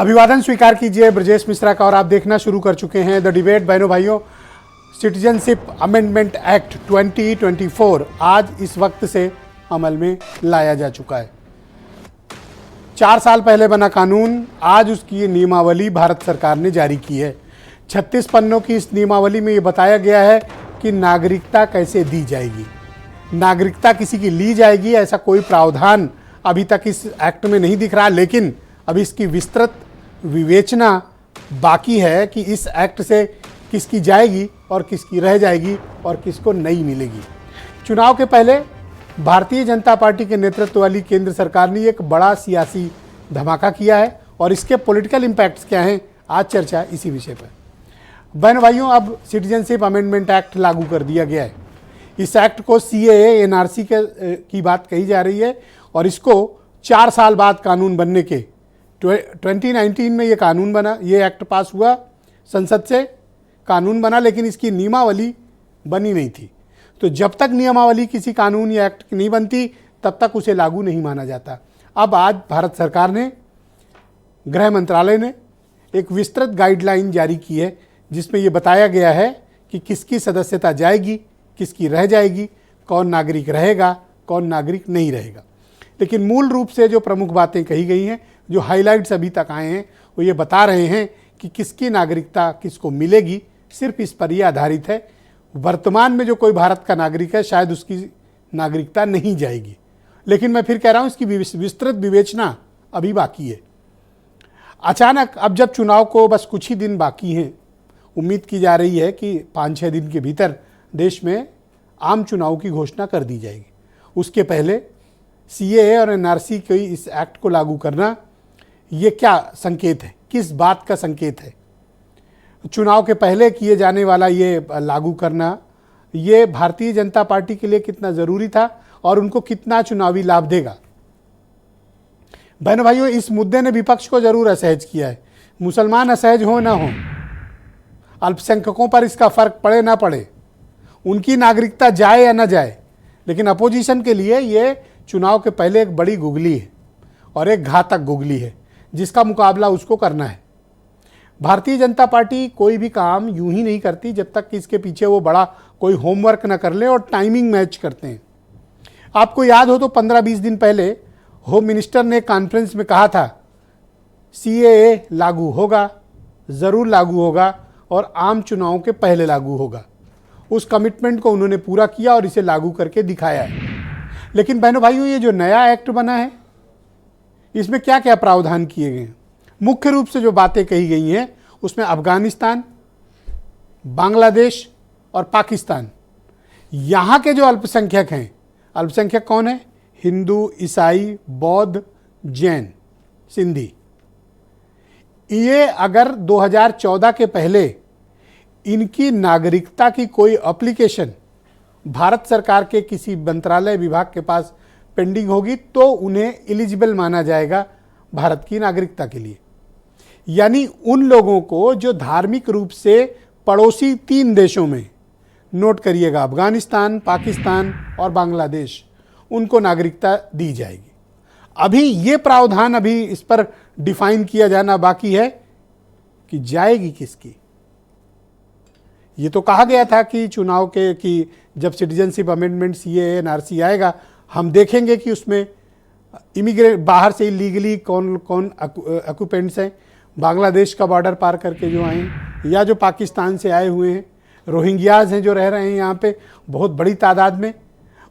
अभिवादन स्वीकार कीजिए ब्रजेश मिश्रा का और आप देखना शुरू कर चुके हैं द डिबेट। बहनों भाइयों, सिटीजनशिप अमेंडमेंट एक्ट 2024 आज इस वक्त से अमल में लाया जा चुका है। 4 साल पहले बना कानून, आज उसकी नियमावली भारत सरकार ने जारी की है। 36 पन्नों की इस नियमावली में ये बताया गया है कि नागरिकता कैसे दी जाएगी। नागरिकता किसी की ली जाएगी ऐसा कोई प्रावधान अभी तक इस एक्ट में नहीं दिख रहा, लेकिन अभी इसकी विस्तृत विवेचना बाकी है कि इस एक्ट से किसकी जाएगी और किसकी रह जाएगी और किसको नहीं मिलेगी। चुनाव के पहले भारतीय जनता पार्टी के नेतृत्व वाली केंद्र सरकार ने एक बड़ा सियासी धमाका किया है और इसके पॉलिटिकल इम्पैक्ट्स क्या हैं, आज चर्चा इसी विषय पर। बहन भाइयों, अब सिटीजनशिप अमेंडमेंट एक्ट लागू कर दिया गया है। इस एक्ट को सीएए एनआरसी की बात कही जा रही है और इसको 4 साल बाद कानून बनने के 2019 में ये कानून बना, ये एक्ट पास हुआ, संसद से कानून बना, लेकिन इसकी नियमावली बनी नहीं थी। तो जब तक नियमावली किसी कानून या एक्ट की नहीं बनती तब तक उसे लागू नहीं माना जाता। अब आज भारत सरकार ने, गृह मंत्रालय ने एक विस्तृत गाइडलाइन जारी की है जिसमें ये बताया गया है कि किसकी सदस्यता जाएगी, किसकी रह जाएगी, कौन नागरिक रहेगा, कौन नागरिक नहीं रहेगा। लेकिन मूल रूप से जो प्रमुख बातें कही गई हैं, जो हाइलाइट्स अभी तक आए हैं, वो ये बता रहे हैं कि किसकी नागरिकता किसको मिलेगी। सिर्फ इस पर यह आधारित है, वर्तमान में जो कोई भारत का नागरिक है शायद उसकी नागरिकता नहीं जाएगी। लेकिन मैं फिर कह रहा हूँ इसकी विस्तृत विवेचना अभी बाकी है। अचानक अब जब चुनाव को बस कुछ ही दिन बाकी हैं, उम्मीद की जा रही है कि 5-6 दिन के भीतर देश में आम चुनाव की घोषणा कर दी जाएगी। उसके पहले सीएए और एनआरसी के इस एक्ट को लागू करना, ये क्या संकेत है, किस बात का संकेत है? चुनाव के पहले किए जाने वाला ये लागू करना, ये भारतीय जनता पार्टी के लिए कितना ज़रूरी था और उनको कितना चुनावी लाभ देगा? बहन भाइयों, इस मुद्दे ने विपक्ष को जरूर असहज किया है। मुसलमान असहज हो ना हो, अल्पसंख्यकों पर इसका फर्क पड़े ना पड़े, उनकी नागरिकता जाए या ना जाए, लेकिन अपोजिशन के लिए ये चुनाव के पहले एक बड़ी गुगली है और एक घातक गुगली है जिसका मुकाबला उसको करना है। भारतीय जनता पार्टी कोई भी काम यूं ही नहीं करती जब तक कि इसके पीछे वो बड़ा कोई होमवर्क ना कर ले और टाइमिंग मैच करते हैं। आपको याद हो तो 15-20 दिन पहले होम मिनिस्टर ने कॉन्फ्रेंस में कहा था सीएए लागू होगा, ज़रूर लागू होगा और आम चुनावों के पहले लागू होगा। उस कमिटमेंट को उन्होंने पूरा किया और इसे लागू करके दिखाया है। लेकिन बहनों भाइयों, ये जो नया एक्ट बना है इसमें क्या क्या प्रावधान किए गए हैं? मुख्य रूप से जो बातें कही गई हैं उसमें अफगानिस्तान, बांग्लादेश और पाकिस्तान, यहाँ के जो अल्पसंख्यक हैं, अल्पसंख्यक कौन है? हिंदू, ईसाई, बौद्ध, जैन, सिंधी। ये अगर 2014 के पहले इनकी नागरिकता की कोई एप्लीकेशन भारत सरकार के किसी मंत्रालय विभाग के पास पेंडिंग होगी तो उन्हें एलिजिबल माना जाएगा भारत की नागरिकता के लिए। यानी उन लोगों को जो धार्मिक रूप से पड़ोसी 3 देशों में, नोट करिएगा, अफगानिस्तान, पाकिस्तान और बांग्लादेश, उनको नागरिकता दी जाएगी। अभी ये प्रावधान, अभी इस पर डिफाइन किया जाना बाकी है कि जाएगी किसकी। ये तो कहा गया था कि चुनाव के कि जब सिटीजनशिप अमेंडमेंट सीएए एनआरसी आएगा हम देखेंगे कि उसमें इमिग्रेट, बाहर से इलीगली कौन कौन ऑक्यूपेंट्स हैं, बांग्लादेश का बॉर्डर पार करके जो आए हैं या जो पाकिस्तान से आए हुए हैं, रोहिंग्याज हैं जो रह रहे हैं यहाँ पे बहुत बड़ी तादाद में,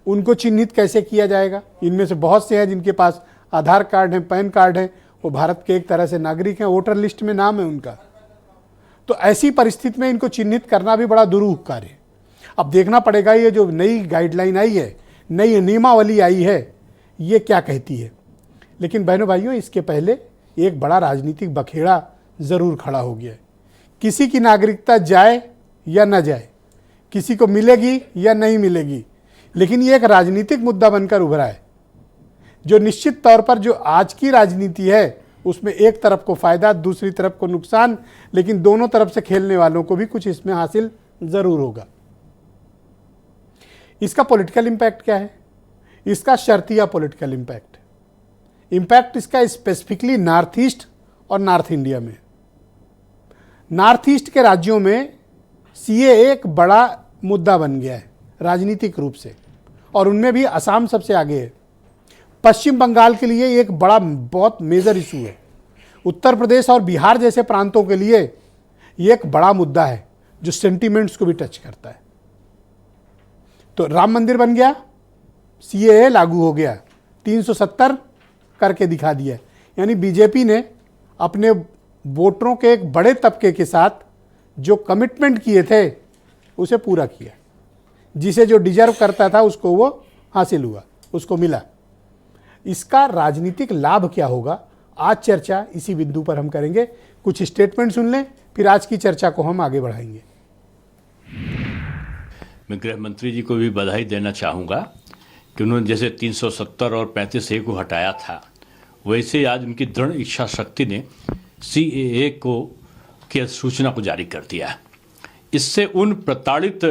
उनको चिन्हित कैसे किया जाएगा। इनमें से बहुत से हैं जिनके पास आधार कार्ड हैं, पैन कार्ड हैं, वो भारत के एक तरह से नागरिक हैं, वोटर लिस्ट में नाम है उनका। तो ऐसी परिस्थिति में इनको चिन्हित करना भी बड़ा दुरूह कार्य है। अब देखना पड़ेगा ये जो नई गाइडलाइन आई है, नई नियमावली आई है, ये क्या कहती है। लेकिन बहनों भाइयों, इसके पहले एक बड़ा राजनीतिक बखेड़ा ज़रूर खड़ा हो गया है। किसी की नागरिकता जाए या ना जाए, किसी को मिलेगी या नहीं मिलेगी, लेकिन ये एक राजनीतिक मुद्दा बनकर उभरा है जो निश्चित तौर पर जो आज की राजनीति है उसमें एक तरफ को फ़ायदा, दूसरी तरफ को नुकसान, लेकिन दोनों तरफ से खेलने वालों को भी कुछ इसमें हासिल ज़रूर होगा। इसका पॉलिटिकल इम्पैक्ट क्या है? इसका शर्तिया पॉलिटिकल इम्पैक्ट इसका स्पेसिफिकली नॉर्थ ईस्ट और नॉर्थ इंडिया में। नॉर्थ ईस्ट के राज्यों में सीए एक बड़ा मुद्दा बन गया है राजनीतिक रूप से, और उनमें भी असम सबसे आगे है। पश्चिम बंगाल के लिए एक बड़ा बहुत मेजर इशू है। उत्तर प्रदेश और बिहार जैसे प्रांतों के लिए ये एक बड़ा मुद्दा है जो सेंटिमेंट्स को भी टच करता है। तो राम मंदिर बन गया, सीएए लागू हो गया, 370 करके दिखा दिया। यानी बीजेपी ने अपने वोटरों के एक बड़े तबके के साथ जो कमिटमेंट किए थे उसे पूरा किया। जिसे जो डिजर्व करता था उसको वो हासिल हुआ, उसको मिला। इसका राजनीतिक लाभ क्या होगा, आज चर्चा इसी बिंदु पर हम करेंगे। कुछ स्टेटमेंट सुन लें, फिर आज की चर्चा को हम आगे बढ़ाएंगे। मैं गृह मंत्री जी को भी बधाई देना चाहूँगा कि उन्होंने जैसे 370 और 35A को हटाया था, वैसे आज उनकी दृढ़ इच्छा शक्ति ने CAA को की सूचना को जारी कर दिया। इससे उन प्रताड़ित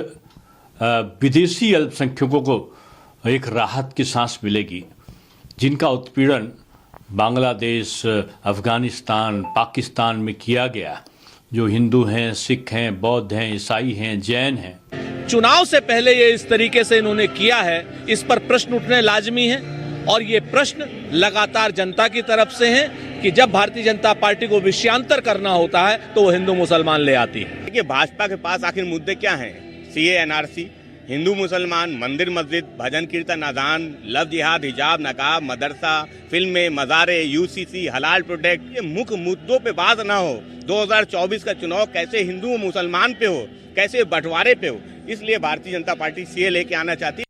विदेशी अल्पसंख्यकों को एक राहत की सांस मिलेगी जिनका उत्पीड़न बांग्लादेश, अफगानिस्तान, पाकिस्तान में किया गया, जो हिंदू हैं, सिख हैं, बौद्ध हैं, ईसाई हैं, जैन हैं। चुनाव से पहले ये इस तरीके से इन्होंने किया है, इस पर प्रश्न उठने लाजमी है, और ये प्रश्न लगातार जनता की तरफ से हैं कि जब भारतीय जनता पार्टी को विषयांतर करना होता है तो वो हिंदू मुसलमान ले आती है। देखिए, भाजपा के पास आखिर मुद्दे क्या हैं? सीए, एनआरसी, हिंदू मुसलमान, मंदिर मस्जिद, भजन कीर्तन, अजान, लव जिहाद, हिजाब, नकाब, मदरसा, फिल्में, मज़ारे, यूसीसी, हलाल प्रोडक्ट, ये मुख्य मुद्दों पे बात ना हो। 2024 का चुनाव कैसे हिंदू मुसलमान पे हो, कैसे बंटवारे पे हो, इसलिए भारतीय जनता पार्टी सीए लेके आना चाहती है।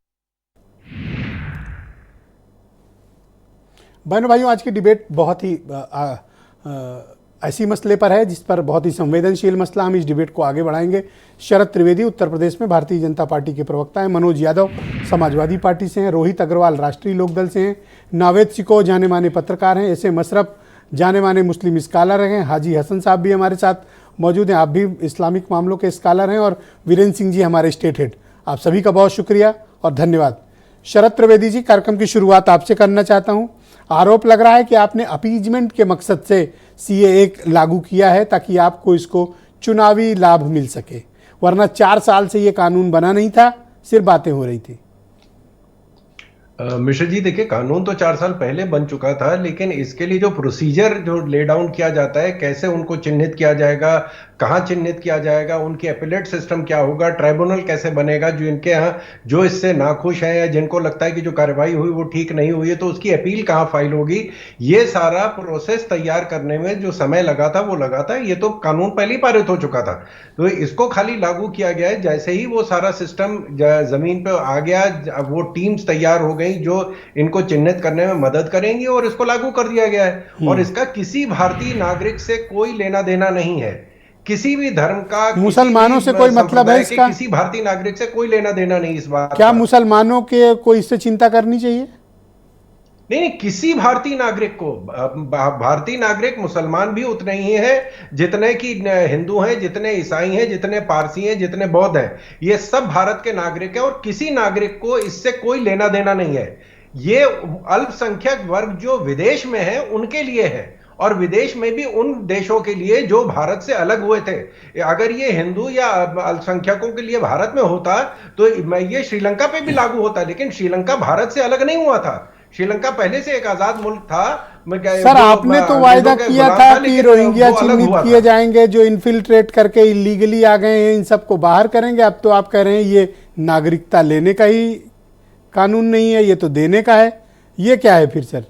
बहनों भाइयों, आज की डिबेट बहुत ही ऐसी मसले पर है जिस पर बहुत ही संवेदनशील मसला। हम इस डिबेट को आगे बढ़ाएंगे। शरद त्रिवेदी उत्तर प्रदेश में भारतीय जनता पार्टी के प्रवक्ता हैं, मनोज यादव समाजवादी पार्टी से हैं, रोहित अग्रवाल राष्ट्रीय लोकदल से हैं, नावेद सिको जाने माने पत्रकार हैं, एस ए मशरफ जाने माने मुस्लिम स्कॉलर हैं, हाजी हसन साहब भी हमारे साथ मौजूद हैं, आप भी इस्लामिक मामलों के स्कॉलर हैं, और वीरेंद्र सिंह जी हमारे स्टेट हेड। आप सभी का बहुत शुक्रिया और धन्यवाद। शरद त्रिवेदी जी, कार्यक्रम की शुरुआत आपसे करना चाहता हूँ। आरोप लग रहा है कि आपने अपीजमेंट के मकसद से सीएए लागू किया है ताकि आपको इसको चुनावी लाभ मिल सके, वरना 4 साल से ये कानून बना नहीं था, सिर्फ बातें हो रही थी। मिश्र जी, देखिए, कानून तो 4 साल पहले बन चुका था, लेकिन इसके लिए जो प्रोसीजर जो ले डाउन किया जाता है, कैसे उनको चिन्हित किया जाएगा, कहाँ चिन्हित किया जाएगा, उनकी अपीलेट सिस्टम क्या होगा, ट्राइब्यूनल कैसे बनेगा, जो इनके यहाँ जो इससे नाखुश हैं या जिनको लगता है कि जो कार्रवाई हुई वो ठीक नहीं हुई है तो उसकी अपील कहाँ फाइल होगी, ये सारा प्रोसेस तैयार करने में जो समय लगा था वो लगा था। ये तो कानून पहले ही पारित हो चुका था, तो इसको खाली लागू किया गया है। जैसे ही वो सारा सिस्टम जमीन पर आ गया, वो टीम्स तैयार हो गई जो इनको चिन्हित करने में मदद करेंगी और इसको लागू कर दिया गया है। और इसका किसी भारतीय नागरिक से कोई लेना देना नहीं है, किसी भी धर्म का, मुसलमानों से कोई मतलब है इसका? किसी भारतीय नागरिक से कोई लेना देना नहीं इस बात। क्या मुसलमानों के कोई इससे चिंता करनी चाहिए? नहीं, किसी भारतीय नागरिक को, भारतीय नागरिक मुसलमान भी उतने ही हैं जितने कि हिंदू हैं, जितने ईसाई हैं, जितने पारसी हैं, जितने बौद्ध हैं, ये सब भारत के नागरिक हैं और किसी नागरिक को इससे कोई लेना देना नहीं है। ये अल्पसंख्यक वर्ग जो विदेश में है उनके लिए है, और विदेश में भी उन देशों के लिए जो भारत से अलग हुए थे। अगर ये हिंदू या अल्पसंख्यकों के लिए भारत में होता तो ये श्रीलंका पे भी लागू होता, लेकिन श्रीलंका भारत से अलग नहीं हुआ था। श्रीलंका पहले से एक आजाद मुल्क था। सर, आपने तो वायदा किया था कि रोहिंग्या चिन्हित किए जाएंगे जो इन्फिल्ट्रेट करके इलीगली आ गए हैं, इन सबको बाहर करेंगे। अब तो आप कह रहे हैं ये नागरिकता लेने का ही कानून नहीं है, ये तो देने का है। ये क्या है फिर सर?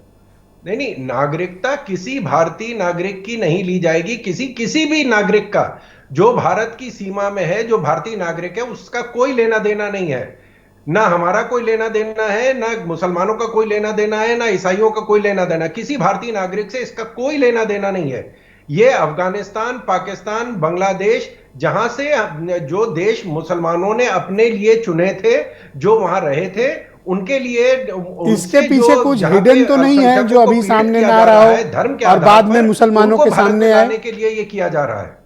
नहीं, नागरिकता किसी भारतीय नागरिक की नहीं ली जाएगी। किसी भी नागरिक का जो भारत की सीमा में है, जो भारतीय नागरिक है, उसका कोई लेना देना नहीं है। ना हमारा कोई लेना देना है, ना मुसलमानों का कोई लेना देना है, ना ईसाइयों का कोई लेना देना। किसी भारतीय नागरिक से इसका कोई लेना देना नहीं है। ये अफगानिस्तान, पाकिस्तान, बांग्लादेश, जहां से जो देश मुसलमानों ने अपने लिए चुने थे, जो वहां रहे थे, उनके लिए इसके पीछे कुछ हिडन तो नहीं है जो अभी सामने ना आ रहा हो धर्म के और बाद में मुसलमानों के सामने आए के लिए ये किया जा रहा है।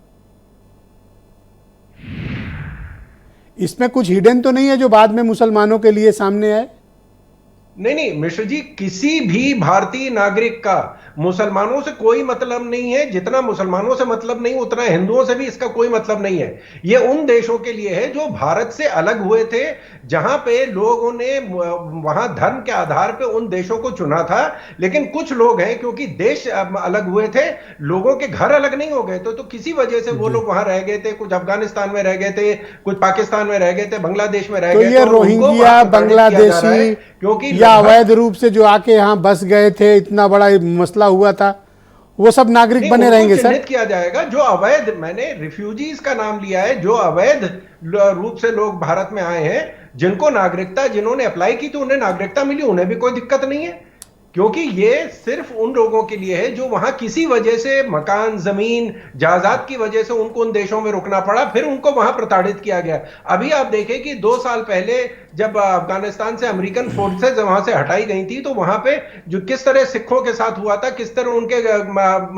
इसमें कुछ हिडन तो नहीं है जो बाद में मुसलमानों के लिए सामने आए? नहीं मिश्र जी, किसी भी भारतीय नागरिक का मुसलमानों से कोई मतलब नहीं है। जितना मुसलमानों से मतलब नहीं, उतना हिंदुओं से भी इसका कोई मतलब नहीं है। ये उन देशों के लिए है जो भारत से अलग हुए थे, जहां पे लोगों ने वहां धर्म के आधार पे उन देशों को चुना था। लेकिन कुछ लोग हैं, क्योंकि देश अलग हुए थे, लोगों के घर अलग नहीं हो गए तो किसी वजह से वो लोग वहां रह गए थे। कुछ अफगानिस्तान में रह गए थे, कुछ पाकिस्तान में रह गए थे, बांग्लादेश में रह तो गए थे। ये और उनको रोहिंग्या वहां प्रताड़ित किया जा रहा है, बांग्लादेशी क्योंकि या अवैध रूप से जो आके यहाँ बस गए थे, इतना बड़ा मसला हुआ था, वो सब नागरिक बने रहेंगे सर? चिन्हित किया जाएगा। जो अवैध, मैंने रिफ्यूजीज का नाम लिया है, जो अवैध रूप से लोग भारत में आए हैं, जिनको नागरिकता, जिन्होंने अप्लाई की तो उन्हें नागरिकता मिली, उन्हें भी कोई दिक्कत नहीं है। क्योंकि ये सिर्फ उन लोगों के लिए है जो वहां किसी वजह से, मकान, जमीन, जायदाद की वजह से उनको उन देशों में रुकना पड़ा, फिर उनको वहां प्रताड़ित किया गया। अभी आप देखें कि 2 साल पहले जब अफगानिस्तान से अमेरिकन फोर्सेज वहां से हटाई गई थी, तो वहां पे जो किस तरह सिखों के साथ हुआ था, किस तरह उनके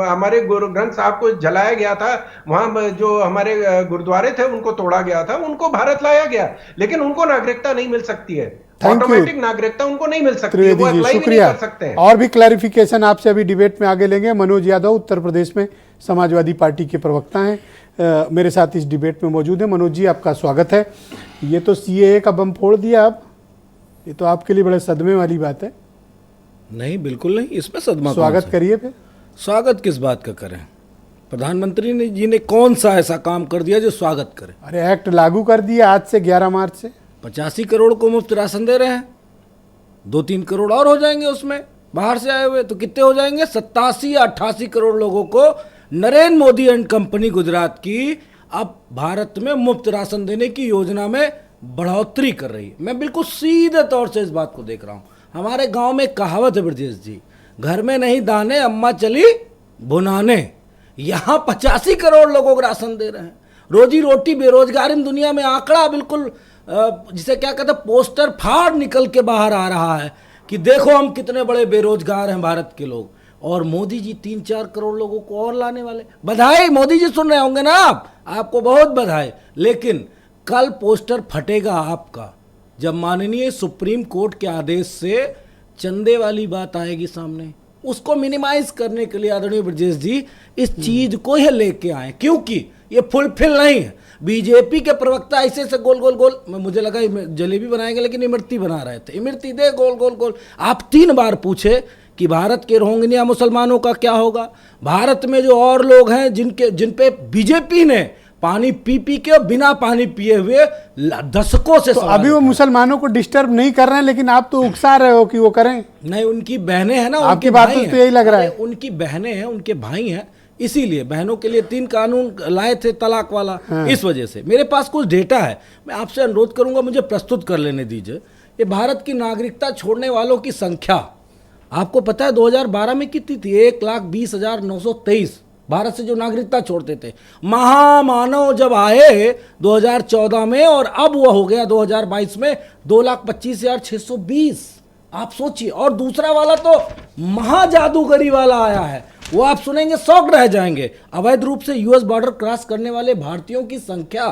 हमारे गुरु ग्रंथ साहब को जलाया गया था, वहां जो हमारे गुरुद्वारे थे उनको तोड़ा गया था, उनको भारत लाया गया, लेकिन उनको नागरिकता नहीं मिल सकती है। ऑटोमेटिक नागरिकता उनको नहीं मिल सकती है, वो अप्लाई भी नहीं कर सकते हैं। और भी क्लैरिफिकेशन आपसे अभी डिबेट में आगे लेंगे। मनोज यादव उत्तर प्रदेश में समाजवादी पार्टी के प्रवक्ता हैं, मेरे साथ इस डिबेट में मौजूद है। मनोज जी, आपका स्वागत है। ये तो सीएए का बम फोड़ दिया आप, ये तो आपके लिए बड़े सदमे वाली बात है। नहीं, बिल्कुल नहीं, इसमें सदमा स्वागत करिए फिर। स्वागत किस बात का करें? प्रधानमंत्री जी ने कौन सा ऐसा काम कर दिया जो स्वागत करें? अरे एक्ट लागू कर दिया आज से 11 मार्च से। 85 करोड़ को मुफ्त राशन दे रहे हैं, 2-3 करोड़ और हो जाएंगे उसमें बाहर से आए हुए, तो कितने हो जाएंगे? 87 या 88 करोड़ लोगों को नरेंद्र मोदी एंड कंपनी गुजरात की अब भारत में मुफ्त राशन देने की योजना में बढ़ोतरी कर रही है। मैं बिल्कुल सीधे तौर से इस बात को देख रहा हूँ। हमारे गांव में कहावत है ब्रजेश जी, घर में नहीं दाने अम्मा चली बुनाने। यहाँ 85 करोड़ लोगों को राशन दे रहे हैं। रोजी रोटी, बेरोजगारी दुनिया में आंकड़ा बिल्कुल जिसे क्या कहते हैं, पोस्टर फाड़ निकल के बाहर आ रहा है कि देखो हम कितने बड़े बेरोजगार हैं भारत के लोग। और मोदी जी 3-4 करोड़ लोगों को और लाने वाले। बधाई, मोदी जी सुन रहे होंगे ना आप, आपको बहुत बधाई। लेकिन कल पोस्टर फटेगा आपका जब माननीय सुप्रीम कोर्ट के आदेश से चंदे वाली बात आएगी सामने। उसको मिनिमाइज करने के लिए आदरणीय ब्रजेश जी इस चीज को ही लेके आए, क्योंकि ये फुलफिल नहीं है। बीजेपी के प्रवक्ता ऐसे से गोल गोल गोल, मुझे लगा जलेबी बनाएंगे, लेकिन इमरती बना रहे थे। इमरती दे गोल गोल गोल। आप 3 बार पूछे कि भारत के रोहिंग्या मुसलमानों का क्या होगा, भारत में जो और लोग हैं जिन पे बीजेपी ने पानी पी पी के, बिना पानी पिए हुए दशकों से तो अभी वो मुसलमानों को डिस्टर्ब नहीं कर रहे हैं, लेकिन आप तो उकसा रहे हो कि वो करें। नहीं, उनकी बहनें हैं ना, आपकी बात तो यही लग रहा है। उनकी बहनें हैं, उनके भाई हैं, इसीलिए बहनों के लिए 3 कानून लाए थे तलाक वाला। हाँ। इस वजह से मेरे पास कुछ डेटा है, मैं आपसे अनुरोध करूंगा मुझे प्रस्तुत कर लेने दीजिए। ये भारत की नागरिकता छोड़ने वालों की संख्या आपको पता है 2012 में कितनी थी? 1,20,923 भारत से जो नागरिकता छोड़ते थे। महामानव जब आए 2014 में, और अब वह हो गया 2022 में 2,25,620। आप सोचिए। और दूसरा वाला तो महाजादूगरी वाला आया है, वो आप सुनेंगे शॉक्ड रह जाएंगे। अवैध रूप से यूएस बॉर्डर क्रॉस करने वाले भारतीयों की संख्या,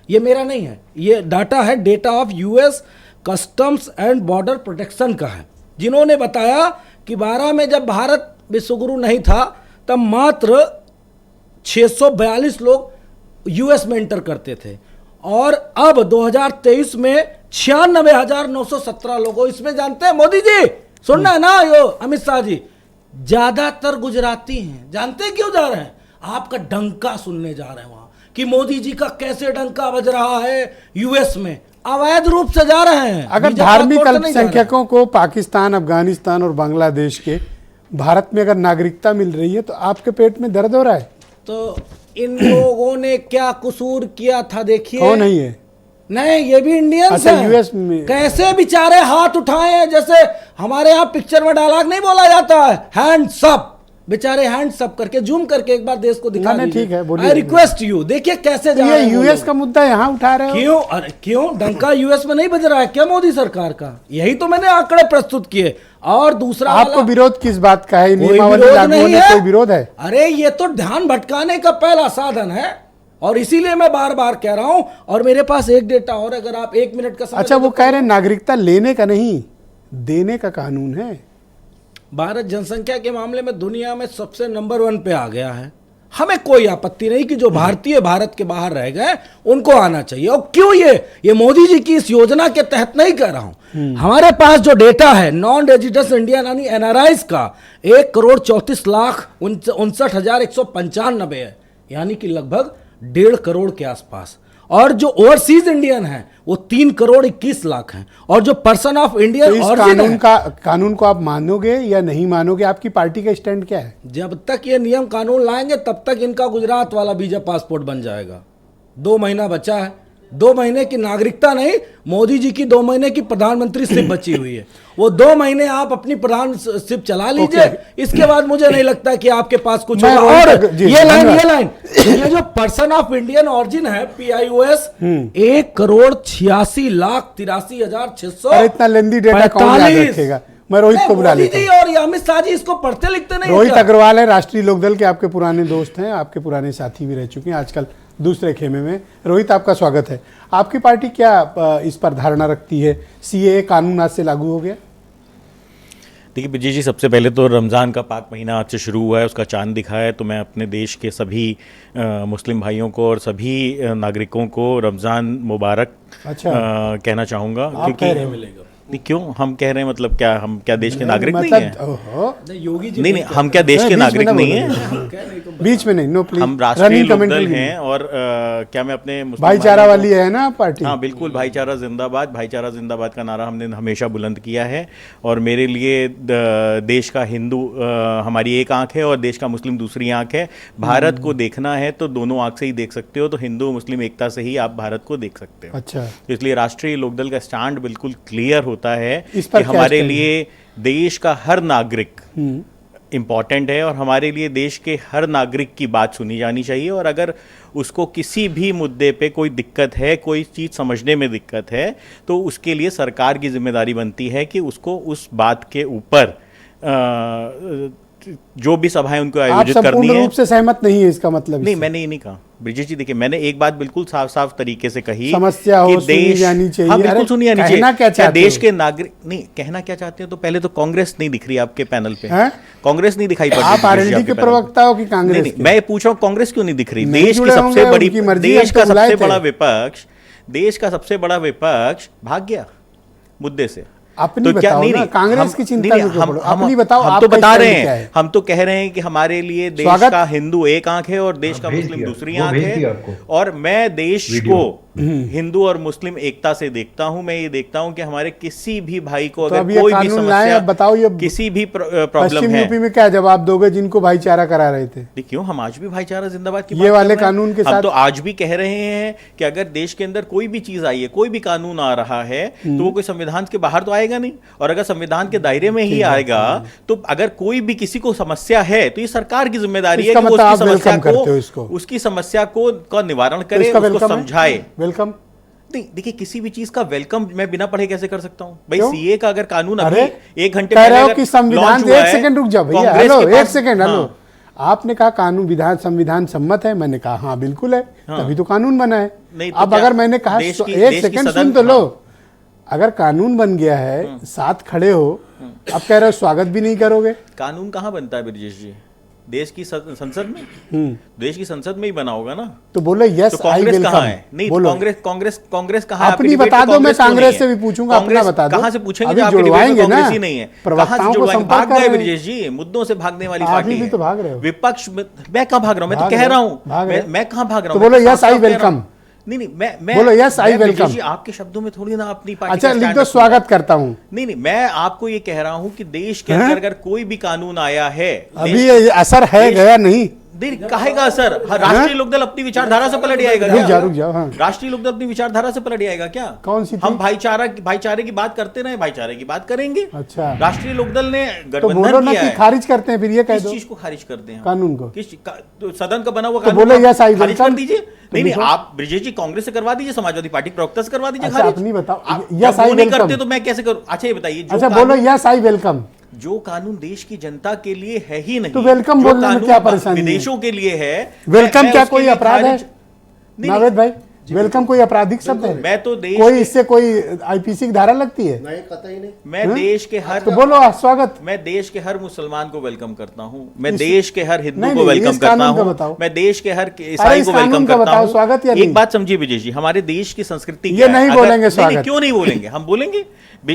ये मेरा नहीं है, ये डाटा है, data of US customs and border protection का है, जिन्होंने बताया कि 12 में जब भारत विश्वगुरु नहीं था तब मात्र 642 लोग यूएस में एंटर करते थे, और अब 2023 में 96,917 लोगों। इसमें जानते हैं मोदी जी, सुनना है ना, यो अमित शाह जी, ज्यादातर गुजराती हैं। जानते हैं क्यों जा रहे हैं? आपका डंका सुनने जा रहे हैं वहां कि मोदी जी का कैसे डंका बज रहा है यूएस में। अवैध रूप से जा रहे हैं। अगर धार्मिक अल्पसंख्यकों को पाकिस्तान, अफगानिस्तान और बांग्लादेश के भारत में अगर नागरिकता मिल रही है, तो आपके पेट में दर्द हो रहा है? तो इन लोगों ने क्या कसूर किया था? देखिए कौन नहीं है? नहीं, ये भी इंडियंस हैं। यूएस में कैसे बेचारे हाथ उठाए हैं, जैसे हमारे यहाँ पिक्चर में डायलॉग नहीं बोला जाता है, हैंड्स अप। बेचारे हैंड्स अप करके जूम करके एक बार देश को दिखा दीजिए। ठीक है, बोलिए। आई रिक्वेस्ट यू, देखिए कैसे जा रहे हैं। यूएस का मुद्दा यहाँ उठा रहे हो क्यों? अरे क्यों डंका यूएस में नहीं बज रहा है क्या मोदी सरकार का? यही तो मैंने आंकड़े प्रस्तुत किए। और दूसरा, आपको विरोध किस बात का है? नियमावली लागू होने कोई विरोध है? अरे ये तो ध्यान भटकाने का पहला साधन है, और इसीलिए मैं बार बार कह रहा हूं। और मेरे पास एक डेटा और, अगर आप 1 मिनट का समय। अच्छा, वो कह रहे हैं नागरिकता लेने का नहीं, देने का कानून है। भारत जनसंख्या के मामले में दुनिया में सबसे नंबर 1 पे आ गया है। हमें कोई आपत्ति नहीं कि जो भारतीय भारत के बाहर रह गए उनको आना चाहिए। और क्यों ये मोदी जी की इस योजना के तहत नहीं कर रहा हूं। हमारे पास जो डेटा है नॉन रेजिडेंस इंडियन यानी एनआरआईज का 1,34,59,195 है, यानी कि लगभग 1.5 करोड़ के आसपास। और जो ओवरसीज इंडियन है वो 3,21,00,000 हैं। और जो पर्सन ऑफ इंडियन तो इस कानून को आप मानोगे या नहीं मानोगे? आपकी पार्टी का स्टैंड क्या है? जब तक ये नियम कानून लाएंगे तब तक इनका गुजरात वाला वीजा पासपोर्ट बन जाएगा। 2 महीना बचा है। 2 महीने की नागरिकता नहीं, मोदी जी की 2 महीने की प्रधानमंत्री सिर्फ बची हुई है। वो 2 महीने आप अपनी प्रधानशिप चला लीजिए। इसके बाद मुझे नहीं लगता कि आपके पास कुछ होगा। और ये लाइन ये जो पर्सन ऑफ इंडियन ऑरिजिन है PIOS 1,86,83,600। इतना लेंदी डेटा कौन याद रखेगा? मैं रोहित को बुला लेता हूं। और अमित शाह जी इसको पढ़ते लिखते नहीं। रोहित अग्रवाल है, राष्ट्रीय लोकदल के आपके पुराने दोस्त हैं, आपके पुराने साथी भी रह चुके हैं, आजकल दूसरे खेमे में। रोहित, आपका स्वागत है। आपकी पार्टी क्या इस पर धारणा रखती है? CAA कानून आज से लागू हो गया। देखिए विजय जी, सबसे पहले तो रमज़ान का पाक महीना आज से शुरू हुआ है, उसका चांद दिखा है। तो मैं अपने देश के सभी मुस्लिम भाइयों को और सभी नागरिकों को रमज़ान मुबारक कहना चाहूँगा। क्योंकि मिलेगा क्यों हम कह रहे हैं, मतलब क्या हम क्या देश के नागरिक नहीं हैं? योगी जी नहीं, हम क्या देश के नागरिक नहीं हैं? बीच में नहीं, नो प्लीज। हम राष्ट्रीय लोकदल हैं। और क्या मैं अपने भाईचारा वाली है ना पार्टी? हाँ बिल्कुल, भाईचारा जिंदाबाद। भाईचारा जिंदाबाद का नारा हमने हमेशा बुलंद किया है। और मेरे लिए देश का हिंदू हमारी एक आंख है और देश का मुस्लिम दूसरी आंख है। भारत को देखना है तो दोनों आंख से ही देख सकते हो। तो हिंदू मुस्लिम एकता से ही आप भारत को देख सकते हो। अच्छा, इसलिए राष्ट्रीय लोकदल का स्टैंड बिल्कुल क्लियर होता है कि हमारे लिए देश का हर नागरिक इंपॉर्टेंट है और हमारे लिए देश के हर नागरिक की बात सुनी जानी चाहिए। और अगर उसको किसी भी मुद्दे पे कोई दिक्कत है, कोई चीज़ समझने में दिक्कत है, तो उसके लिए सरकार की जिम्मेदारी बनती है कि उसको उस बात के ऊपर जो भी सभाएं उनको आयोजित करनी है। आप संपूर्ण रूप से सहमत नहीं है इसका मतलब? नहीं, मैंने ये नहीं कहा ब्रिजेश जी। देखिए, मैंने एक बात बिल्कुल साफ साफ तरीके से कही, समस्या हो सुनी जानी चाहिए। हाँ बिल्कुल सुनी जानी चाहिए। कहना क्या चाहते देश के नागरिक नहीं कहना क्या चाहते हो? तो पहले तो कांग्रेस नहीं दिख रही आपके पैनल पे। कांग्रेस नहीं दिखाई पड़ती। आप RLD के प्रवक्ता हो कि कांग्रेस? नहीं, मैं पूछ रहा हूँ कांग्रेस क्यों नहीं दिख रही? देश की सबसे बड़ी, देश का सबसे बड़ा विपक्ष भाग गया मुद्दे से। अपनी तो बताओ ना, कांग्रेस की चिंता में क्यों पड़ो? अपनी बताओ। हम तो बता रहे हैं, हम तो कह रहे हैं कि हमारे लिए देश का हिंदू एक आंख है और देश का मुस्लिम दूसरी आंख है। और मैं देश को हिंदू और मुस्लिम एकता से देखता हूं। मैं ये देखता हूं कि हमारे किसी भी भाई को अगर कोई भी समस्या, बताओ, ये किसी भी प्रॉब्लम है, यूपी में क्या जवाब दोगे जिनको भाईचारा करा रहे थे? क्यों, हम आज भी भाईचारा जिंदाबाद की ये वाले कानून के साथ हम तो आज भी कह रहे हैं कि अगर देश के अंदर कोई भी चीज आई है, कोई भी कानून आ रहा है, तो वो कोई संविधान के बाहर तो आएगा नहीं। और अगर संविधान के दायरे में ही आएगा तो अगर कोई भी किसी को समस्या है तो ये सरकार की जिम्मेदारी है कि उसकी समस्या का निवारण करे, उसको समझाए। वेलकम नहीं, देखिए किसी भी चीज का वेलकम मैं बिना पढ़े कैसे कर सकता हूँ भाई? CA का अगर कानून अभी 1 घंटे पहले कि संविधान, एक सेकंड रुक जाओ भैया, हेलो एक सेकंड, हेलो। आपने कहा कानून संविधान सम्मत है, मैंने कहा हाँ बिल्कुल है, तभी तो कानून बना है। अब अगर मैंने कहा एक सेकंड सुन तो लो, अगर कानून बन गया है, साथ खड़े हो, अब कह रहे हो स्वागत भी नहीं करोगे? कानून कहाँ बनता है ब्रजेश जी? देश की संसद में, देश की संसद में ही बना होगा ना। तो बोलो यस, कांग्रेस कहाँ है? नहीं, कांग्रेस कहाँ है? अपनी बता दो, मैं कांग्रेस से भी पूछूंगा, अपना बता दो। कहाँ से पूछेंगे? जुड़वाएंगे ना, ही नहीं है। प्रवक्ताओं को संपर्क भाग गए ब्रजेश जी, मुद्दों से भागने वाली पार्टी है। तो भाग रहे हो विपक्ष। मैं कहाँ भाग रहा हूँ? मैं तो कह रहा हूँ, मैं कहाँ भाग रहा हूँ? तो बोलो यस आई वेलकम। नहीं, मैं बोलो यस आई वेलकम। आपके शब्दों में थोड़ी ना अपनी पार्टी। अच्छा लिख दो, स्वागत करता हूँ। नहीं, मैं आपको ये कह रहा हूँ कि देश के अंदर अगर कोई भी कानून आया है, अभी ये असर है गया नहीं कहेगा सर? राष्ट्रीय लोकदल अपनी विचारधारा से पलट जाएगा? रुक जाओ। हाँ, राष्ट्रीय लोकदल अपनी विचारधारा से पलट जाएगा क्या? कौन सी? हम भाईचारे की बात करते रहे, भाईचारे की बात करेंगे। अच्छा, राष्ट्रीय लोकदल ने गठबंधन किया है, खारिज करते हैं। फिर ये कह दो, किस चीज को खारिज करते हैं? कानून को। किस सदन का बना हुआ कानून बोलो यस आई खारिज कर दीजिए। नहीं, आप ब्रजेश जी कांग्रेस से करवा दीजिए, समाजवादी पार्टी प्रवक्ता से करवा दीजिए। अपनी बताओ, यस आई नहीं करते तो मैं कैसे करूं? अच्छा ये बताइए, अच्छा बोलो यस आई वेलकम। जो कानून देश की जनता के लिए है ही नहीं, तो वेलकम बोलने में क्या परेशानी? विदेशों के लिए है। वेलकम क्या कोई अपराध है? नावेद भाई, वेलकम कोई आपराधिक शब्द है? मैं तो देश कोई इससे कोई आईपीसी की धारा लगती है? नहीं, कतई नहीं। मैं देश के हर तो बोलो स्वागत। मैं देश के हर मुसलमान को वेलकम करता हूं, मैं देश के हर हिंदू नहीं, को वेलकम इस करता कानून का हूं, बताओ। मैं देश के हर ईसाई को वेलकम करता बताओ, स्वागत या हूं। नहीं? एक बात समझिए विजय जी, हमारे देश की संस्कृति ये क्या है? नहीं अगर- बोलेंगे स्वागत। नहीं, क्यों नहीं बोलेंगे? हम बोलेंगे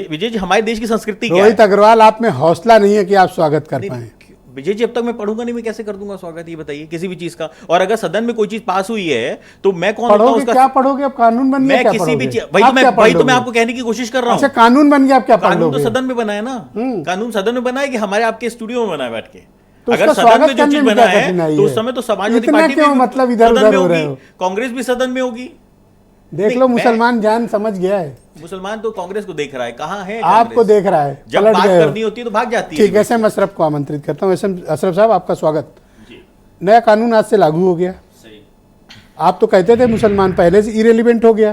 विजय जी, हमारे देश की संस्कृति क्या रोहित है? अग्रवाल, आप में हौसला नहीं है कि आप स्वागत कर पाए। विजय जी, अब तक मैं पढ़ूंगा नहीं, मैं कैसे कर दूंगा स्वागत? ये बताइए किसी भी चीज का। और अगर सदन में कोई चीज पास हुई है तो मैं कौन होता हूं पढ़ोगे? उसका? क्या पढ़ोगे? अब कानून बन गया, मैं क्या किसी भी पढ़ोगे? चीज आप क्या वही तो पढ़ मैं लोगे? आपको कहने की कोशिश कर रहा अच्छा, हूँ। कानून बन गया, आप क्या पढ़ कानून तो लोगे? सदन में बना है ना, कानून सदन में बना है कि हमारे आपके स्टूडियो में बना है बैठ के। तो अगर उसका सदन स्वागत में जो करने चीज में बना क्या है कठिनाई तो है? उस समय तो समाजवादी इतना पार्टी क्यों भी मतलब इधर सदन उधर में हो रहे होगी, हो? कांग्रेस भी सदन में होगी। देख नहीं, लो, मैं- मुसलमान जान समझ गया है, मुसलमान तो कांग्रेस को देख रहा है, कहाँ है आपको कांग्रेस? देख रहा है, जब पलट बात गए हो। करनी होती है तो भाग जाती है। ठीक है, एसएम अशरफ को आमंत्रित करता हूँ। एसएम अशरफ साहब, आपका स्वागत। नया कानून आज से लागू हो गया। आप तो कहते थे मुसलमान पहले से इरेलीवेंट हो गया,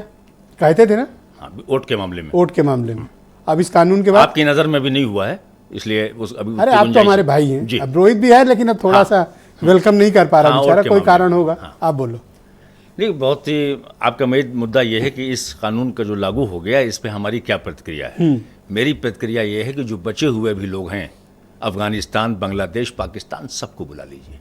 कहते थे ना हाँ, वोट के मामले में। वोट के मामले में। अब इस कानून के बाद, आपकी नज़र में भी नहीं हुआ है, इसलिए उस अभी अरे उसकी आप तो गुंजाइश हमारे है। भाई जी। हैं, अब रोहित भी है, लेकिन अब थोड़ा सा वेलकम नहीं कर पा रहा हाँ, बेचारा, वोट के कोई मामले कारण में। होगा। हाँ। आप बोलो। नहीं, बहुत ही आपका मेन मुद्दा यह है कि इस कानून का जो लागू हो गया, इस पे हमारी क्या प्रतिक्रिया है। मेरी प्रतिक्रिया यह है कि जो बचे हुए भी लोग हैं, अफगानिस्तान, बांग्लादेश, पाकिस्तान, सबको बुला लीजिए,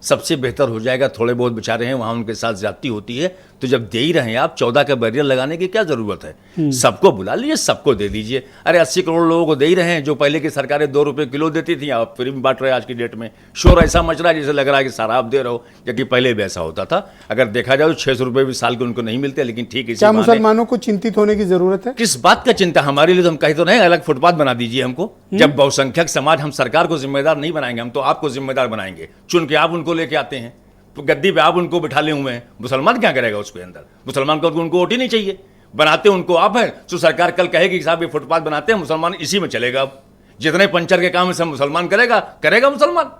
सबसे बेहतर हो जाएगा। थोड़े बहुत बेचारे हैं, वहाँ उनके साथ ज्यादती होती है, तो जब दे ही रहे हैं आप, 14 का बैरियर लगाने की क्या जरूरत है? सबको बुला लीजिए, सबको दे दीजिए। अरे 80 करोड़ लोगों को दे ही रहे हैं, जो पहले की सरकारें 2 रुपये किलो देती थी, आप फ्री में बांट रहे हैं। आज की डेट में शोर ऐसा मच रहा है जैसे लग रहा है कि शराब दे रहे हो, जबकि पहले भी ऐसा होता था। अगर देखा जाए तो 600 रुपये भी साल के उनको नहीं मिलते, लेकिन ठीक है, इसी क्या बहाने- मुसलमानों को चिंतित होने की जरूरत है? किस बात का चिंता? हमारे लिए तो हम कहीं तो नहीं, अलग फुटपाथ बना दीजिए हमको। जब बहुसंख्यक समाज, हम सरकार को जिम्मेदार नहीं बनाएंगे, हम तो आपको जिम्मेदार बनाएंगे। चुन के आप उनको लेके आते हैं, तो गद्दी पे आप उनको बिठा ले हुए हैं, मुसलमान क्या करेगा उसके अंदर? मुसलमान को उनको वोट ही नहीं चाहिए, बनाते उनको आप हैं। तो सरकार कल कहेगी कि साहब ये फुटपाथ बनाते हैं, मुसलमान इसी में चलेगा। अब जितने पंचर के काम है सब मुसलमान करेगा मुसलमान।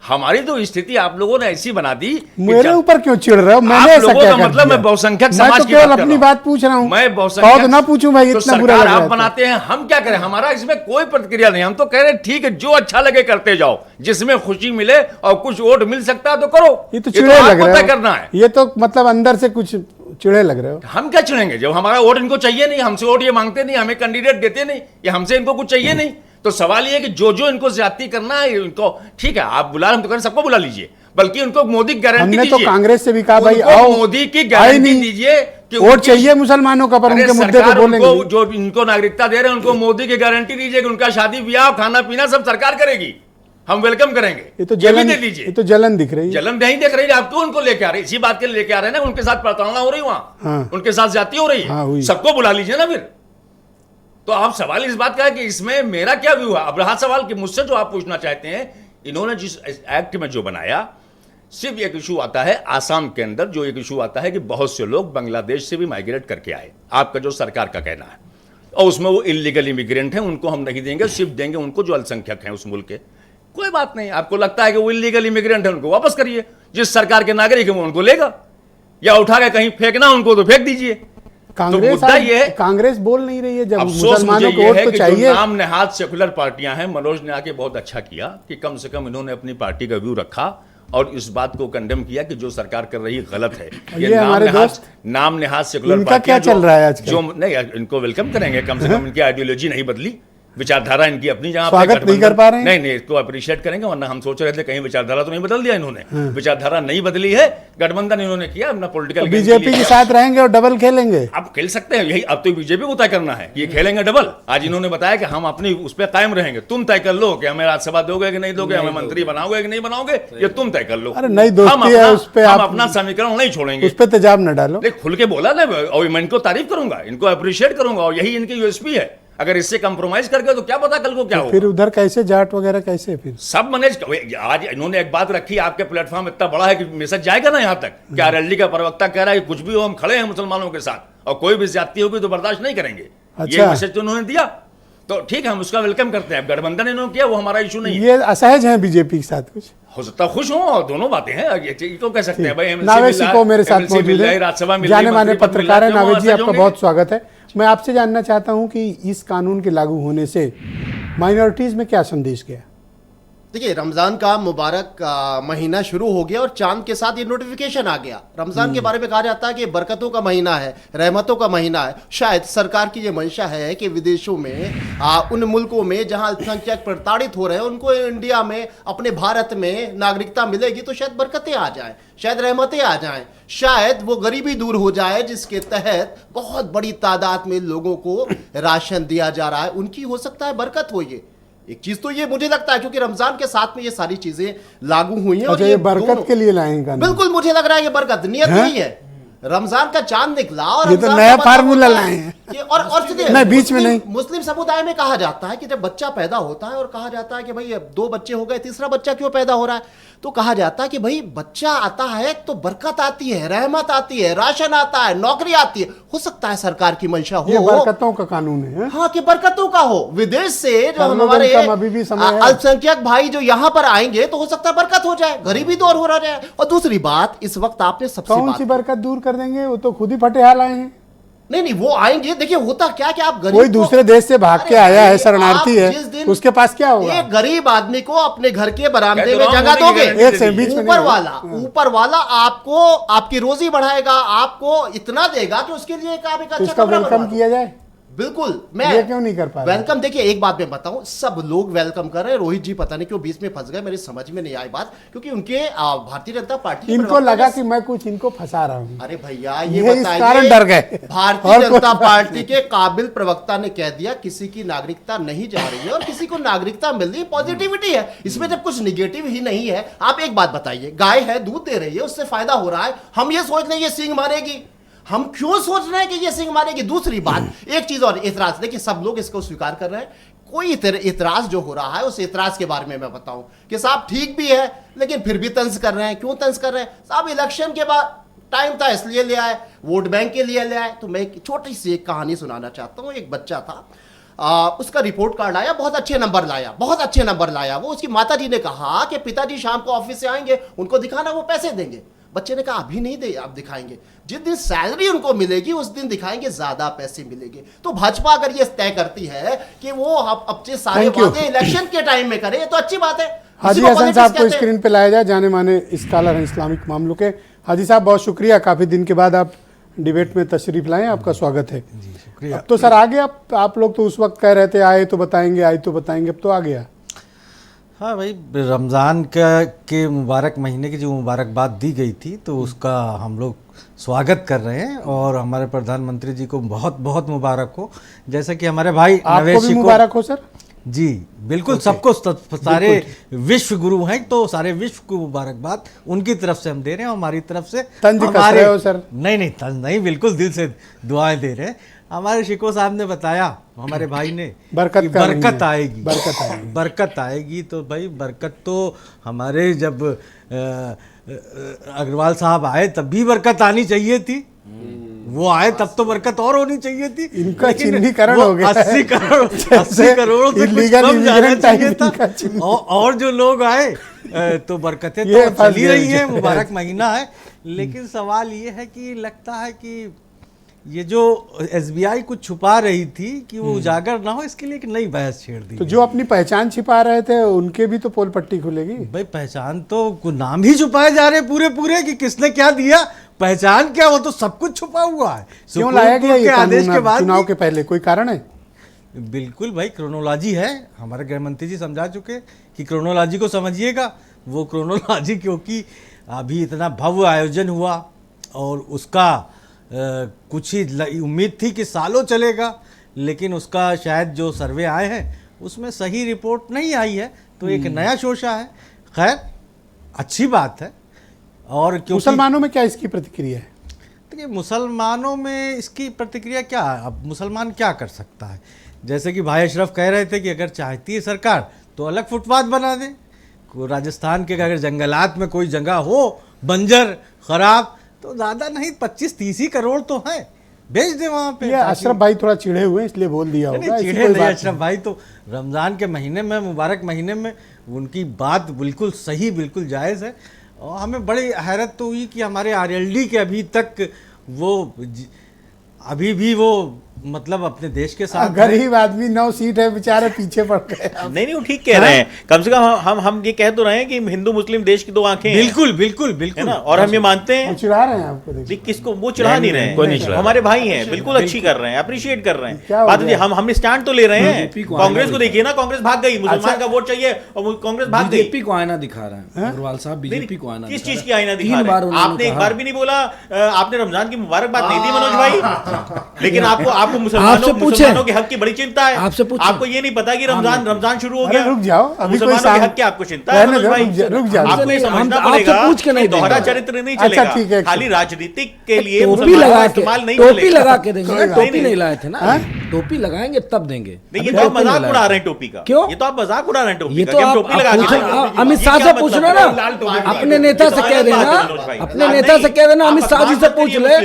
हमारी तो स्थिति आप लोगों ने ऐसी बना दी कि मेरे ऊपर क्यों चिढ़ रहे हो? मैंने आप ऐसा लोगों क्या का कर मतलब दिया? मैं बहुसंख्यक मैं समाज तो की केवल बात कर अपनी रहा बात पूछ रहा हूँ। मैं कहो बहुसंख्यक तो ना पूछूं भाई, तो इतना बुरा सरकार लग रहा आप है तो। बनाते हैं, हम क्या करें? हमारा इसमें कोई प्रतिक्रिया नहीं। हम तो कह रहे हैं ठीक है, जो अच्छा लगे करते जाओ, जिसमें खुशी मिले और कुछ वोट मिल सकता है तो करो। ये तो चिड़े लग आपको रहे तय करना है। हो, ये तो मतलब अंदर से कुछ चिड़े लग रहे हो। हम क्या चुनेंगे जब हमारा वोट इनको चाहिए नहीं? हमसे वोट ये मांगते नहीं, हमें कैंडिडेट देते नहीं, या हमसे इनको कुछ चाहिए नहीं। तो सवाल ये है कि जो जो इनको ज्यादती करना है, इनको ठीक है, आप बुला, हम तो कह रहे सबको बुला लीजिए, बल्कि उनको मोदी की गारंटी हमने दीजिए। तो कांग्रेस से भी कहा भाई उनको आओ, मोदी की आए गारंटी नहीं। दीजिए कि वोट उनकी- चाहिए मुसलमानों का, पर अरे उनके मुद्दे सरकार पे बोलेंगे। उनको, जो इनको नागरिकता दे रहे हैं, उनको मोदी की गारंटी दीजिए कि उनका शादी ब्याह, खाना पीना सब सरकार करेगी, हम वेलकम करेंगे। ये तो भी जलन, दे दीजिए। ये तो जलन दिख रही है। जलन नहीं देख रही है, आप क्यों उनको लेके आ रहे हैं? इसी बात के लिए लेके आ रहे हैं ना, उनके साथ प्रताड़ना हो रही है वहां, हाँ। उनके साथ जाती हो रही है। हाँ, हुई। सबको बुला लीजिए ना फिर। तो आप सवाल इस बात का है कि इसमें मेरा क्या व्यू है? अब रहा सवाल कि मुझसे जो आप पूछना चाहते हैं, इन्होंने जिस एक्ट में जो बनाया, सिर्फ एक इशू आता है आसाम के अंदर, जो एक इशू आता है कि बहुत से लोग बांग्लादेश से भी माइग्रेट करके आए, आपका जो सरकार का कहना है, और उसमें वो इलीगल इमिग्रेंट हैं, उनको हम नहीं देंगे, सिर्फ देंगे उनको जो अल्पसंख्यक हैं उस मुल्क के। कोई बात नहीं, आपको लगता है कि वो इलीगल इमिग्रेंट है, उनको वापस करिए। जिस सरकार के नागरिक है वो उनको लेगा, या उठा के कहीं फेंकना उनको तो फेंक दीजिए। कांग्रेस मुद्दा ये है, कांग्रेस बोल नहीं रही है, जब अफसोस मुसलमानों मुझे को ये वोट है तो कि चाहिए। जो नाम नेहाद सेकुलर पार्टियां हैं, मनोज ने आके बहुत अच्छा किया कि कम से कम इन्होंने अपनी पार्टी का व्यू रखा और इस बात को कंडेम किया कि जो सरकार कर रही है गलत है। ये हमारे दोस्त, नाम नेहाद सेकुलर इनका क्या चल रहा है आजकल? जो नहीं, इनको वेलकम करेंगे, कम से कम इनकी आइडियोलॉजी नहीं बदली, विचारधारा इनकी अपनी जहां पे स्वागत नहीं कर पा रहे हैं? नहीं, इसको अप्रिशिएट करेंगे, वरना हम सोच रहे थे कहीं विचारधारा तो नहीं बदल दिया इन्होंने। विचारधारा नहीं बदली है, गठबंधन इन्होंने किया अपना पॉलिटिकल। बीजेपी के साथ रहेंगे और डबल खेलेंगे। अब खेल सकते हैं, यही अब तो बीजेपी को तय करना है, ये खेलेंगे डबल। आज इन्होंने बताया कि हम अपनी उस पर कायम रहेंगे, तुम तय कर लो कि हमें राज्यसभा दोगे कि नहीं दोगे, हमें मंत्री बनाओगे कि नहीं बनाओगे, ये तुम तय कर लो। अरे नई दोस्ती है, उस पे हम आप अपना समीकरण नहीं छोड़ेंगे। उस पे तेजाब न डालो। देख, खुल के बोला ना, और मैं इनको तारीफ करूंगा, इनको अप्रिशिएट करूंगा, और यही इनकी यूएसपी है। अगर इससे कंप्रोमाइज करके तो क्या पता कल को क्या हो। फिर उधर कैसे जाट वगैरह कैसे फिर सब मैनेज। आज इन्होंने एक बात रखी, आपके प्लेटफॉर्म इतना बड़ा है कि मैसेज जाएगा ना यहाँ तक। क्या आरएलडी का प्रवक्ता कह रहा है कि कुछ भी हो, हम खड़े हैं मुसलमानों के साथ, और कोई भी ज्यादती होगी तो बर्दाश्त नहीं करेंगे। अच्छा। ये मैसेज तो उन्होंने दिया, तो ठीक है, हम उसका वेलकम करते हैं। गठबंधन इन्होंने किया, वो हमारा इशू नहीं है। ये असहज हैं बीजेपी के साथ कुछ? हो सकता खुश हो, और दोनों बातें हैं, ये तो कह सकते हैं भाई। MLC नावेद मिल रहा को है, मेरे साथ MLC मौजूद मिल रहा है, है, राज्यसभा मिल रही है, जाने माने मंत्री पद मिल पत्रकार है। रहा है, नावेद जी, वो आपका असहज बहुत होंगे। स्वागत है। मैं आपसे जानना चाहता हूं कि इस कानून के लागू होने से माइनॉरिटीज में क्या संदेश गया? देखिए, रमजान का मुबारक महीना शुरू हो गया और चांद के साथ ये नोटिफिकेशन आ गया। रमजान के बारे में कहा जाता है कि बरकतों का महीना है, रहमतों का महीना है। शायद सरकार की ये मंशा है कि विदेशों में उन मुल्कों में जहां अल्पसंख्यक प्रताड़ित हो रहे हैं उनको इंडिया में, अपने भारत में नागरिकता मिलेगी तो शायद बरकतें आ जाए, शायद रहमतें आ जाएं, शायद वो गरीबी दूर हो जाए जिसके तहत बहुत बड़ी तादाद में लोगों को राशन दिया जा रहा है, उनकी हो सकता है बरकत हो। ये एक चीज तो ये मुझे लगता है क्योंकि रमजान के साथ में ये सारी चीजें लागू हुई हैं। अच्छा, और ये बरकत के लिए लाएंगे? बिल्कुल, मुझे लग रहा है ये बरकत नियत नहीं है। रमजान का चांद निकला और ये तो नया फार्मूला लाए हैं। और नहीं, बीच में नहीं। मुस्लिम समुदाय में कहा जाता है कि जब बच्चा पैदा होता है और कहा जाता है कि भाई अब 2 बच्चे हो गए, तीसरा बच्चा क्यों पैदा हो रहा है, तो कहा जाता है कि भाई बच्चा आता है तो बरकत आती है, रहमत आती है, राशन आता है, नौकरी आती है। हो सकता है सरकार की मंशा हो, ये बरकतों का कानून है। हाँ, कि बरकतों का हो। विदेश से जो हमारे अल्पसंख्यक भाई जो यहाँ पर आएंगे तो हो सकता है बरकत हो जाए, गरीबी दूर हो जाए। और दूसरी बात, इस वक्त आपने सबसे कौन सी बरकत दूर कर देंगे? वो तो खुद ही फटेहाल आए हैं। नहीं, वो आएंगे। देखिए, होता क्या कि आप गरीब कोई दूसरे देश से भाग के आया है, शरणार्थी है, उसके पास क्या होगा? एक गरीब आदमी को अपने घर के बरामदे में जगह दोगे, एक से बीच में ऊपर वाला आपको आपकी रोजी बढ़ाएगा, आपको इतना देगा कि उसके लिए एक अच्छा वेलकम किया जाए। बिल्कुल, मैं ये क्यों नहीं कर पा रहा? वेलकम, देखिए एक बात मैं बताऊं, सब लोग वेलकम कर रहे हैं। रोहित जी पता नहीं क्यों बीच में फंस गए, मेरी समझ में नहीं आई बात, क्योंकि उनके भारतीय जनता पार्टी इनको लगा कि मैं कुछ इनको फंसा रहा हूं। अरे भैया, ये इस कारण डर गए। भारतीय जनता पार्टी के काबिल प्रवक्ता ने कह दिया किसी की नागरिकता नहीं जा रही है और किसी को नागरिकता मिल रही है। पॉजिटिविटी है इसमें, जब कुछ निगेटिव ही नहीं है। आप एक बात बताइए, गाय है, दूध दे रही है, उससे फायदा हो रहा है, हम ये सोच रहे हैं ये सींग मारेगी, हम क्यों सोच रहे हैं कि ये सिंह मारेगी? दूसरी बात, एक चीज और, एतराज। देखिए, सब लोग इसको स्वीकार कर रहे हैं, कोई एतराज जो हो रहा है उस एतराज के बारे में मैं बताऊं कि साहब ठीक भी है लेकिन फिर भी तंज कर रहे हैं। क्यों तंज कर रहे हैं साहब? इलेक्शन के बाद टाइम था इसलिए ले आए, वोट बैंक के लिए ले आए। तो मैं एक छोटी सी एक कहानी सुनाना चाहता हूं। एक बच्चा था, उसका रिपोर्ट कार्ड आया, बहुत अच्छे नंबर लाया, बहुत अच्छे नंबर लाया। वो उसकी माता जी ने कहा कि पिताजी शाम को ऑफिस से आएंगे, उनको दिखाना, वो पैसे देंगे। बच्चे ने कहा अभी नहीं दे, आप दिखाएंगे, जिस दिन सैलरी उनको मिलेगी उस दिन दिखाएंगे, ज्यादा पैसे मिलेंगे। तो भाजपा अगर ये तय करती है कि वो अपने सारे वादे इलेक्शन के टाइम में करे तो अच्छी बात है। हाजी हसन साहब को स्क्रीन पे लाया जाए, जाने माने स्कॉलर हैं इस्लामिक मामलों के। हाजी साहब, बहुत शुक्रिया, काफी दिन के बाद आप डिबेट में तशरीफ लाए, आपका स्वागत है। जी शुक्रिया। अब तो सर आ गया, आप लोग तो उस वक्त कह रहे थे आए तो बताएंगे, आए तो बताएंगे, अब तो आ गया। हाँ भाई, रमज़ान के मुबारक महीने की जो मुबारकबाद दी गई थी तो उसका हम लोग स्वागत कर रहे हैं और हमारे प्रधानमंत्री जी को बहुत बहुत मुबारक हो। जैसा कि हमारे भाई आपको भी मुबारक हो सर। जी बिल्कुल, सबको, सारे विश्व गुरु हैं तो सारे विश्व को मुबारकबाद उनकी तरफ से हम दे रहे हैं। हमारी तरफ से तंज कस रहे हो सर? नहीं, तंज नहीं, बिल्कुल दिल से दुआएं दे रहे हैं। हमारे शिको साहब ने बताया, हमारे भाई ने, बरकत आएगी, बरकत आएगी। तो भाई बरकत तो हमारे जब अग्रवाल साहब आए तब भी बरकत आनी चाहिए थी, वो आए तब तो बरकत और होनी चाहिए थी। इनका चिन्हीकरण हो गया, 80 करोड़ों से कुछ कम जाना चाहिए था। और जो लोग आए तो बरकतें तो चली रही हैं, मुबारक महीना है। लेकिन सवाल ये है कि लगता है कि ये जो SBI कुछ छुपा रही थी कि वो उजागर ना हो, इसके लिए एक नई बहस छेड़ दी। तो जो अपनी पहचान छिपा रहे थे उनके भी तो पोल पट्टी खुलेगी। भाई पहचान तो नाम ही छुपाए जा रहे पूरे कि किसने क्या दिया, पहचान क्या, वो तो सब कुछ छुपा हुआ है। क्यों लाया गया ये आदेश के बाद, चुनाव के पहले? कोई कारण है? बिल्कुल भाई, क्रोनोलॉजी है। हमारे गृह मंत्री जी समझा चुके कि क्रोनोलॉजी को समझिएगा। वो क्रोनोलॉजी क्योंकि अभी इतना भव्य आयोजन हुआ और उसका कुछ ही उम्मीद थी कि सालों चलेगा, लेकिन उसका शायद जो सर्वे आए हैं उसमें सही रिपोर्ट नहीं आई है, तो एक नया शोशा है। खैर, अच्छी बात है। और मुसलमानों में क्या इसकी प्रतिक्रिया है? देखिए, मुसलमानों में इसकी प्रतिक्रिया क्या है, अब मुसलमान क्या कर सकता है? जैसे कि भाई अशरफ कह रहे थे कि अगर चाहती है सरकार तो अलग फुटपाथ बना दे। राजस्थान के अगर जंगलात में कोई जगह हो बंजर खराब, तो ज़्यादा नहीं 25-30 करोड़ तो है, भेज दे वहाँ पे। अशरफ भाई थोड़ा चिढ़े हुए इसलिए बोल दिया होगा। चिढ़े नहीं अशरफ भाई, तो रमज़ान के महीने में, मुबारक महीने में उनकी बात बिल्कुल सही, बिल्कुल जायज़ है। और हमें बड़ी हैरत तो हुई कि हमारे RLD के अभी भी वो मतलब अपने देश के साथ गरीब आदमी 9 सीट है बेचारे पीछे पड़ गए। नहीं वो ठीक कह रहे हैं, कम से कम हम ये कह तो रहे हैं कि हिंदू मुस्लिम देश की दो आंखें हैं। बिल्कुल बिल्कुल बिल्कुल है ना, और हम ये मानते हैं। चिढ़ा रहे हैं आपको, देखिए किसको वो चिढ़ा नहीं रहे हैं, हमारे भाई हैं, बिल्कुल अच्छी कर रहे हैं, अप्रिशिएट कर रहे क्या हैं। हो बात गया? हम स्टैंड तो ले रहे हैं। कांग्रेस को देखिए ना, कांग्रेस भाग गई, मुसलमान का वोट चाहिए और कांग्रेस भाग गई। बीजेपी को आईना दिखा रहे हैं अग्रवाल साहब, बीजेपी को आईना किस चीज की आईना दिखा रहे हैं? आपने एक बार भी नहीं बोला, आपने रमजान की मुबारकबाद नहीं दी मनोज भाई, लेकिन आपको मुसलमानों के हक की बड़ी चिंता है। आपसे पूछे, आपको ये नहीं पता कि रमजान शुरू हो गया। रुक जाओ, अभी कोई मुसलमानों के हक की आपको चिंता है मनोज भाई, रुक जाओ। आपको ये समझना पड़ेगा कि दोहरा चरित्र नहीं अच्छा, चलेगा, ठीक है। खाली राजनीतिक के लिए टोपी मुसलमानों लगा का के, इस्तेमाल नहीं टोपी चलेगा। लगा के देंगे। चलेगा। टोपी नहीं लाए थे ना, टोपी लगाएंगे तब देंगे। नहीं, ये तो आप मजाक उड़ा रहे हैं टोपी का। क्यों? ये तो आप मजाक उड़ा रहे हैं टोपी ये का, तो कि हम आप टोपी लगा के पूछो, देंगे। अमित ये शाह क्या से मतलब पूछना है? ना, लाल टोपी का। अपने नेता से कह देना, अपने नेता से कह देना, अमित शाह जी से पूछ ले।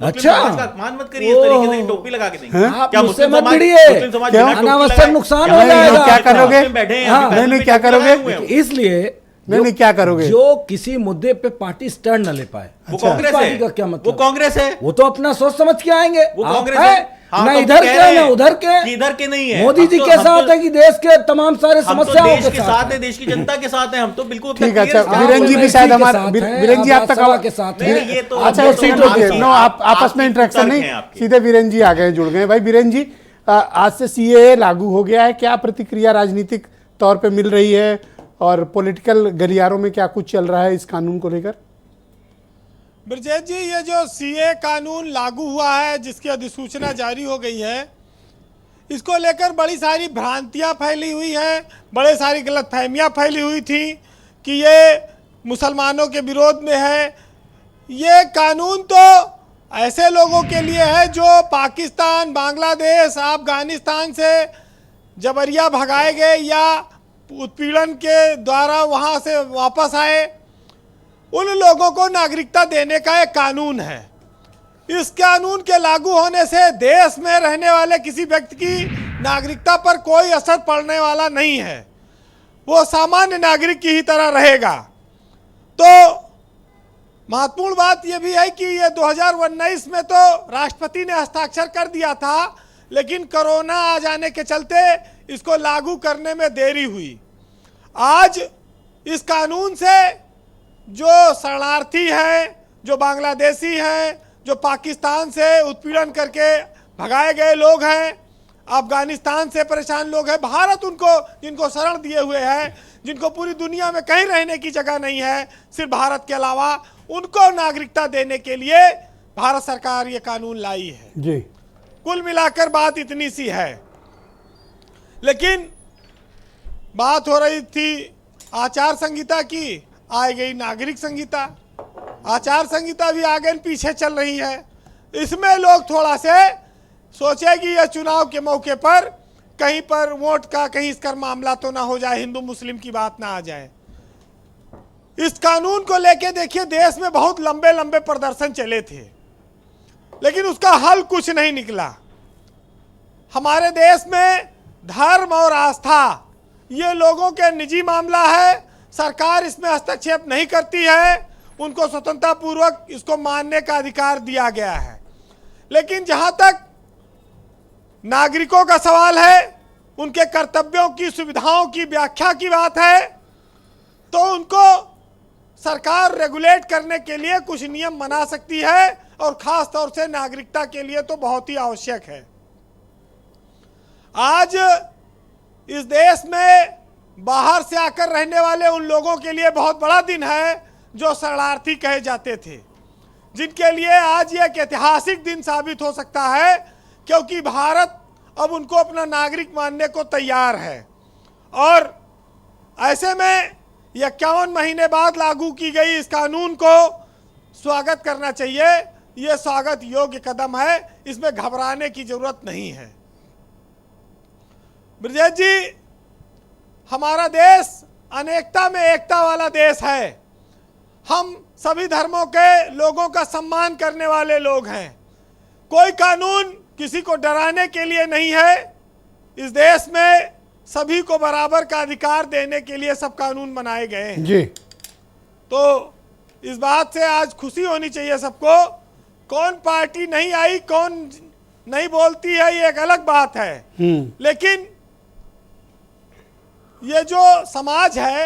अच्छा, मान मत करिए इस तरीके से, टोपी लगा के देंगे। आप क्या मुझसे मुस्लिम मत समाज भिड़िए, मुस्लिम समाज बिना टोपी अनावश्यक लगाए- नुकसान हो नहीं, जाएगा। क्या करोगे? बैठे हैं, हाँ, अभी नहीं, क्या करोगे? इसलिए नहीं, क्या करोगे? जो किसी मुद्दे पे पार्टी स्टैंड न ले पाए, वो कांग्रेस पार्टी है। का क्या मतलब? वो कांग्रेस है। वो तो अपना सोच समझ के आएंगे। वो आप कांग्रेस है, है। हाँ, ना तो इधर कह के रहे ना हैं उधर के। कि इधर के नहीं है। मोदी जी के साथ है कि देश के तमाम सारे हम तो समस्याओं देश के के साथ साथ है, देश की जनता के साथ है, हम तो बिल्कुल ठीक है। clear अच्छा, हैं। वीरेन जी भी शायद हमारे, वीरेन जी आप तक के साथ है। नहीं, ये तो अच्छा, ये एक तो सीट आपकी- होती है। नो, आप आपस में आपकी इंटरेक्शन तर्क नहीं, हैं आपके। सीधे वीरेन जी आ गए, जुड़ गए। भाई वीरेन जी, आज से सीएए लागू हो गया है, क्या प्रतिक्रिया राजनीतिक तौर पे मिल रही है और पॉलिटिकल गलियारों में क्या कुछ चल रहा है इस कानून को लेकर? ब्रजेश जी, ये जो सीए कानून लागू हुआ है, जिसकी अधिसूचना जारी हो गई है, इसको लेकर बड़ी सारी भ्रांतियां फैली हुई हैं, बड़े सारी गलतफहमियां फैली हुई थी कि ये मुसलमानों के विरोध में है। ये कानून तो ऐसे लोगों के लिए है जो पाकिस्तान, बांग्लादेश, अफगानिस्तान से जबरिया भगाए गए या उत्पीड़न के द्वारा वहाँ से वापस आए, उन लोगों को नागरिकता देने का एक कानून है। इस कानून के लागू होने से देश में रहने वाले किसी व्यक्ति की नागरिकता पर कोई असर पड़ने वाला नहीं है, वो सामान्य नागरिक की ही तरह रहेगा। तो महत्वपूर्ण बात यह भी है कि ये 2019 में तो राष्ट्रपति ने हस्ताक्षर कर दिया था, लेकिन कोरोना आ जाने के चलते इसको लागू करने में देरी हुई। आज इस कानून से जो शरणार्थी हैं, जो बांग्लादेशी हैं, जो पाकिस्तान से उत्पीड़न करके भगाए गए लोग हैं, अफगानिस्तान से परेशान लोग हैं, भारत उनको जिनको शरण दिए हुए हैं, जिनको पूरी दुनिया में कहीं रहने की जगह नहीं है सिर्फ भारत के अलावा, उनको नागरिकता देने के लिए भारत सरकार ये कानून लाई है जी। कुल मिलाकर बात इतनी सी है। लेकिन बात हो रही थी आचार संहिता की, आ गई नागरिक संहिता। आचार संहिता भी आगे पीछे चल रही है। इसमें लोग थोड़ा से सोचे कि यह चुनाव के मौके पर कहीं पर वोट का कहीं इसका मामला तो ना हो जाए, हिंदू मुस्लिम की बात ना आ जाए। इस कानून को लेके देखिए, देश में बहुत लंबे लंबे प्रदर्शन चले थे, लेकिन उसका हल कुछ नहीं निकला। हमारे देश में धर्म और आस्था ये लोगों के निजी मामला है, सरकार इसमें हस्तक्षेप नहीं करती है, उनको स्वतंत्रता पूर्वक इसको मानने का अधिकार दिया गया है। लेकिन जहां तक नागरिकों का सवाल है, उनके कर्तव्यों की, सुविधाओं की व्याख्या की बात है, तो उनको सरकार रेगुलेट करने के लिए कुछ नियम बना सकती है, और खास तौर से नागरिकता के लिए तो बहुत ही आवश्यक है। आज इस देश में बाहर से आकर रहने वाले उन लोगों के लिए बहुत बड़ा दिन है जो शरणार्थी कहे जाते थे, जिनके लिए आज ये एक ऐतिहासिक दिन साबित हो सकता है, क्योंकि भारत अब उनको अपना नागरिक मानने को तैयार है। और ऐसे में 51 महीने बाद लागू की गई इस कानून को स्वागत करना चाहिए। ये स्वागत योग्य कदम है, इसमें घबराने की जरूरत नहीं है। ब्रजेश जी, हमारा देश अनेकता में एकता वाला देश है। हम सभी धर्मों के लोगों का सम्मान करने वाले लोग हैं। कोई कानून किसी को डराने के लिए नहीं है। इस देश में सभी को बराबर का अधिकार देने के लिए सब कानून बनाए गए हैं जी। तो इस बात से आज खुशी होनी चाहिए सबको। कौन पार्टी नहीं आई, कौन नहीं बोलती है ये एक अलग बात है, लेकिन ये जो समाज है,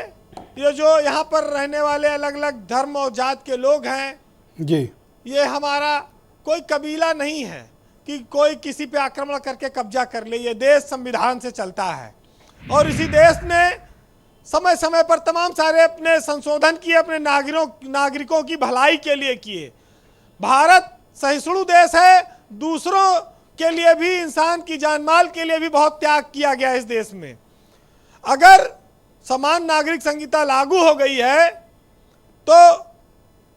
ये जो यहाँ पर रहने वाले अलग अलग धर्म और जात के लोग हैं जी, ये हमारा कोई कबीला नहीं है कि कोई किसी पे आक्रमण करके कब्जा कर ले। ये देश संविधान से चलता है और इसी देश ने समय समय पर तमाम सारे अपने संशोधन किए, अपने नागरिकों की भलाई के लिए किए। भारत सहिष्णु देश है, दूसरों के लिए भी, इंसान की जान माल के लिए भी बहुत त्याग किया गया इस देश में। अगर समान नागरिक संहिता लागू हो गई है तो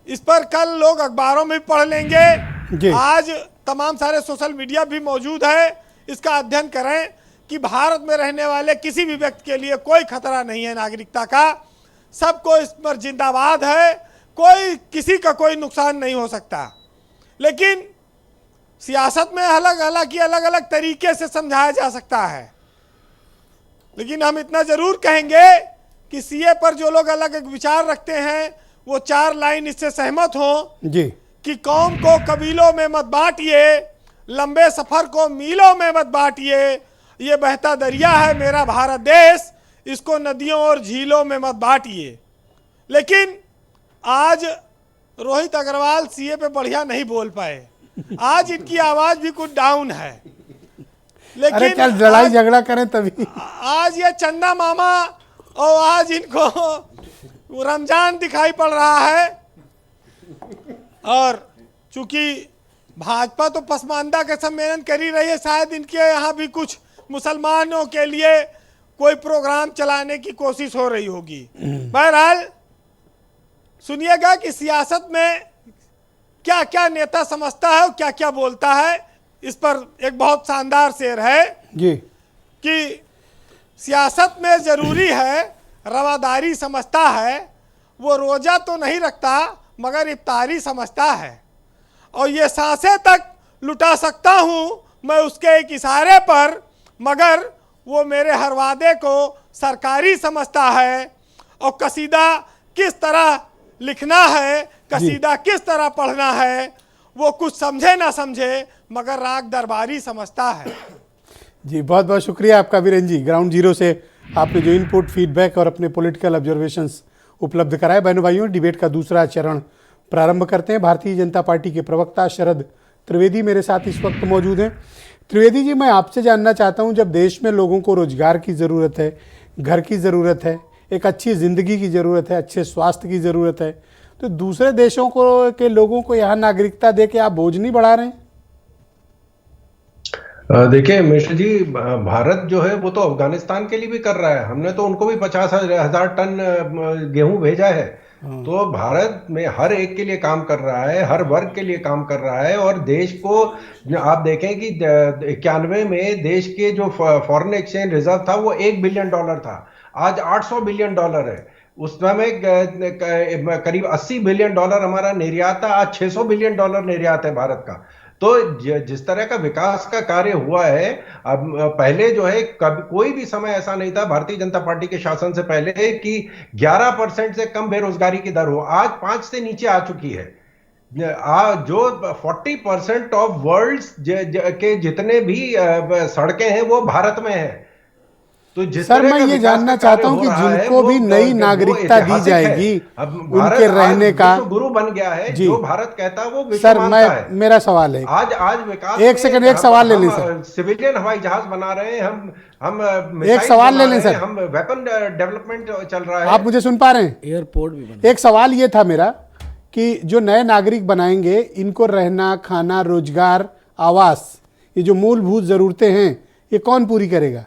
इस पर कल लोग अखबारों में भी पढ़ लेंगे। आज तमाम सारे सोशल मीडिया भी मौजूद है, इसका अध्ययन करें कि भारत में रहने वाले किसी भी व्यक्ति के लिए कोई खतरा नहीं है नागरिकता का, सबको इस पर जिंदाबाद है, कोई किसी का कोई नुकसान नहीं हो सकता। लेकिन सियासत में हालांकि अलग अलग तरीके से समझाया जा सकता है, लेकिन हम इतना जरूर कहेंगे कि सीए पर जो लोग अलग अलग विचार रखते हैं वो 4 लाइन इससे सहमत हों जी कि कौम को कबीलों में मत बांटिए, लंबे सफर को मीलों में मत बांटिए, ये बहता दरिया है मेरा भारत देश, इसको नदियों और झीलों में मत बांटिए। लेकिन आज रोहित अग्रवाल सीए पे बढ़िया नहीं बोल पाए, आज इनकी आवाज भी कुछ डाउन है। अरे क्या लड़ाई झगड़ा करें तभी। आज ये चंदा मामा और आज इनको रमजान दिखाई पड़ रहा है, और चूंकि भाजपा तो पसमानदा का सम्मेलन कर ही रही है, शायद इनके यहाँ भी कुछ मुसलमानों के लिए कोई प्रोग्राम चलाने की कोशिश हो रही होगी। बहरहाल सुनिएगा कि सियासत में क्या क्या नेता समझता है और क्या क्या बोलता है। इस पर एक बहुत शानदार शेर है जी कि सियासत में जरूरी है रवादारी समझता है, वो रोजा तो नहीं रखता मगर इफ्तारी समझता है, और ये सांसें तक लुटा सकता हूँ मैं उसके एक इशारे पर, मगर वो मेरे हर वादे को सरकारी समझता है। और कसीदा किस तरह लिखना है, कसीदा किस तरह पढ़ना है, वो कुछ समझे ना समझे मगर राग दरबारी समझता है। जी बहुत बहुत शुक्रिया आपका वीरेन जी, ग्राउंड जीरो से आपने जो इनपुट, फीडबैक और अपने पॉलिटिकल ऑब्जर्वेशंस उपलब्ध कराए। बहनों भाइयों, डिबेट का दूसरा चरण प्रारंभ करते हैं। भारतीय जनता पार्टी के प्रवक्ता शरद त्रिवेदी मेरे साथ इस वक्त मौजूद हैं। त्रिवेदी जी, मैं आपसे जानना चाहता हूं, जब देश में लोगों को रोजगार की ज़रूरत है, घर की ज़रूरत है, एक अच्छी ज़िंदगी की ज़रूरत है, अच्छे स्वास्थ्य की ज़रूरत है, तो दूसरे देशों को के लोगों को यहाँ नागरिकता दे के आप बोझ नहीं बढ़ा रहे हैं? देखिए मिश्र जी, भारत जो है वो तो अफगानिस्तान के लिए भी कर रहा है। हमने तो उनको भी 50,000 टन गेहूं भेजा है। तो भारत में हर एक के लिए काम कर रहा है, हर वर्ग के लिए काम कर रहा है। और देश को आप देखें कि 91 में देश के जो फॉरेन एक्सचेंज रिजर्व था वो $1 बिलियन था, आज $800 बिलियन है। उस समय करीब $80 बिलियन हमारा निर्यात था, आज $600 बिलियन निर्यात है भारत का। तो जिस तरह का विकास का कार्य हुआ है, अब पहले जो है कभी कोई भी समय ऐसा नहीं था भारतीय जनता पार्टी के शासन से पहले कि 11% से कम बेरोजगारी की दर हो। आज 5 से नीचे आ चुकी है। जो 40% ऑफ वर्ल्ड्स के जितने भी सड़कें हैं वो भारत में है। तो सर, मैं ये जानना चाहता हूं कि जिनको भी नई नागरिकता दी जाएगी उनके रहने का गुरु बन गया है, जो भारत कहता है वो सर, मेरा सवाल है, आज विकास, एक सेकंड, एक सवाल ले लें सर। सिविलियन हवाई जहाज बना रहे हैं हम एक सवाल ले लें सर, हम वेपन डेवलपमेंट चल रहा है। आप मुझे सुन पा रहे हैं? एयरपोर्ट भी एक सवाल ये था मेरा कि जो नए नागरिक बनाएंगे इनको रहना, खाना, रोजगार, आवास, ये जो मूलभूत जरूरतें हैं ये कौन पूरी करेगा?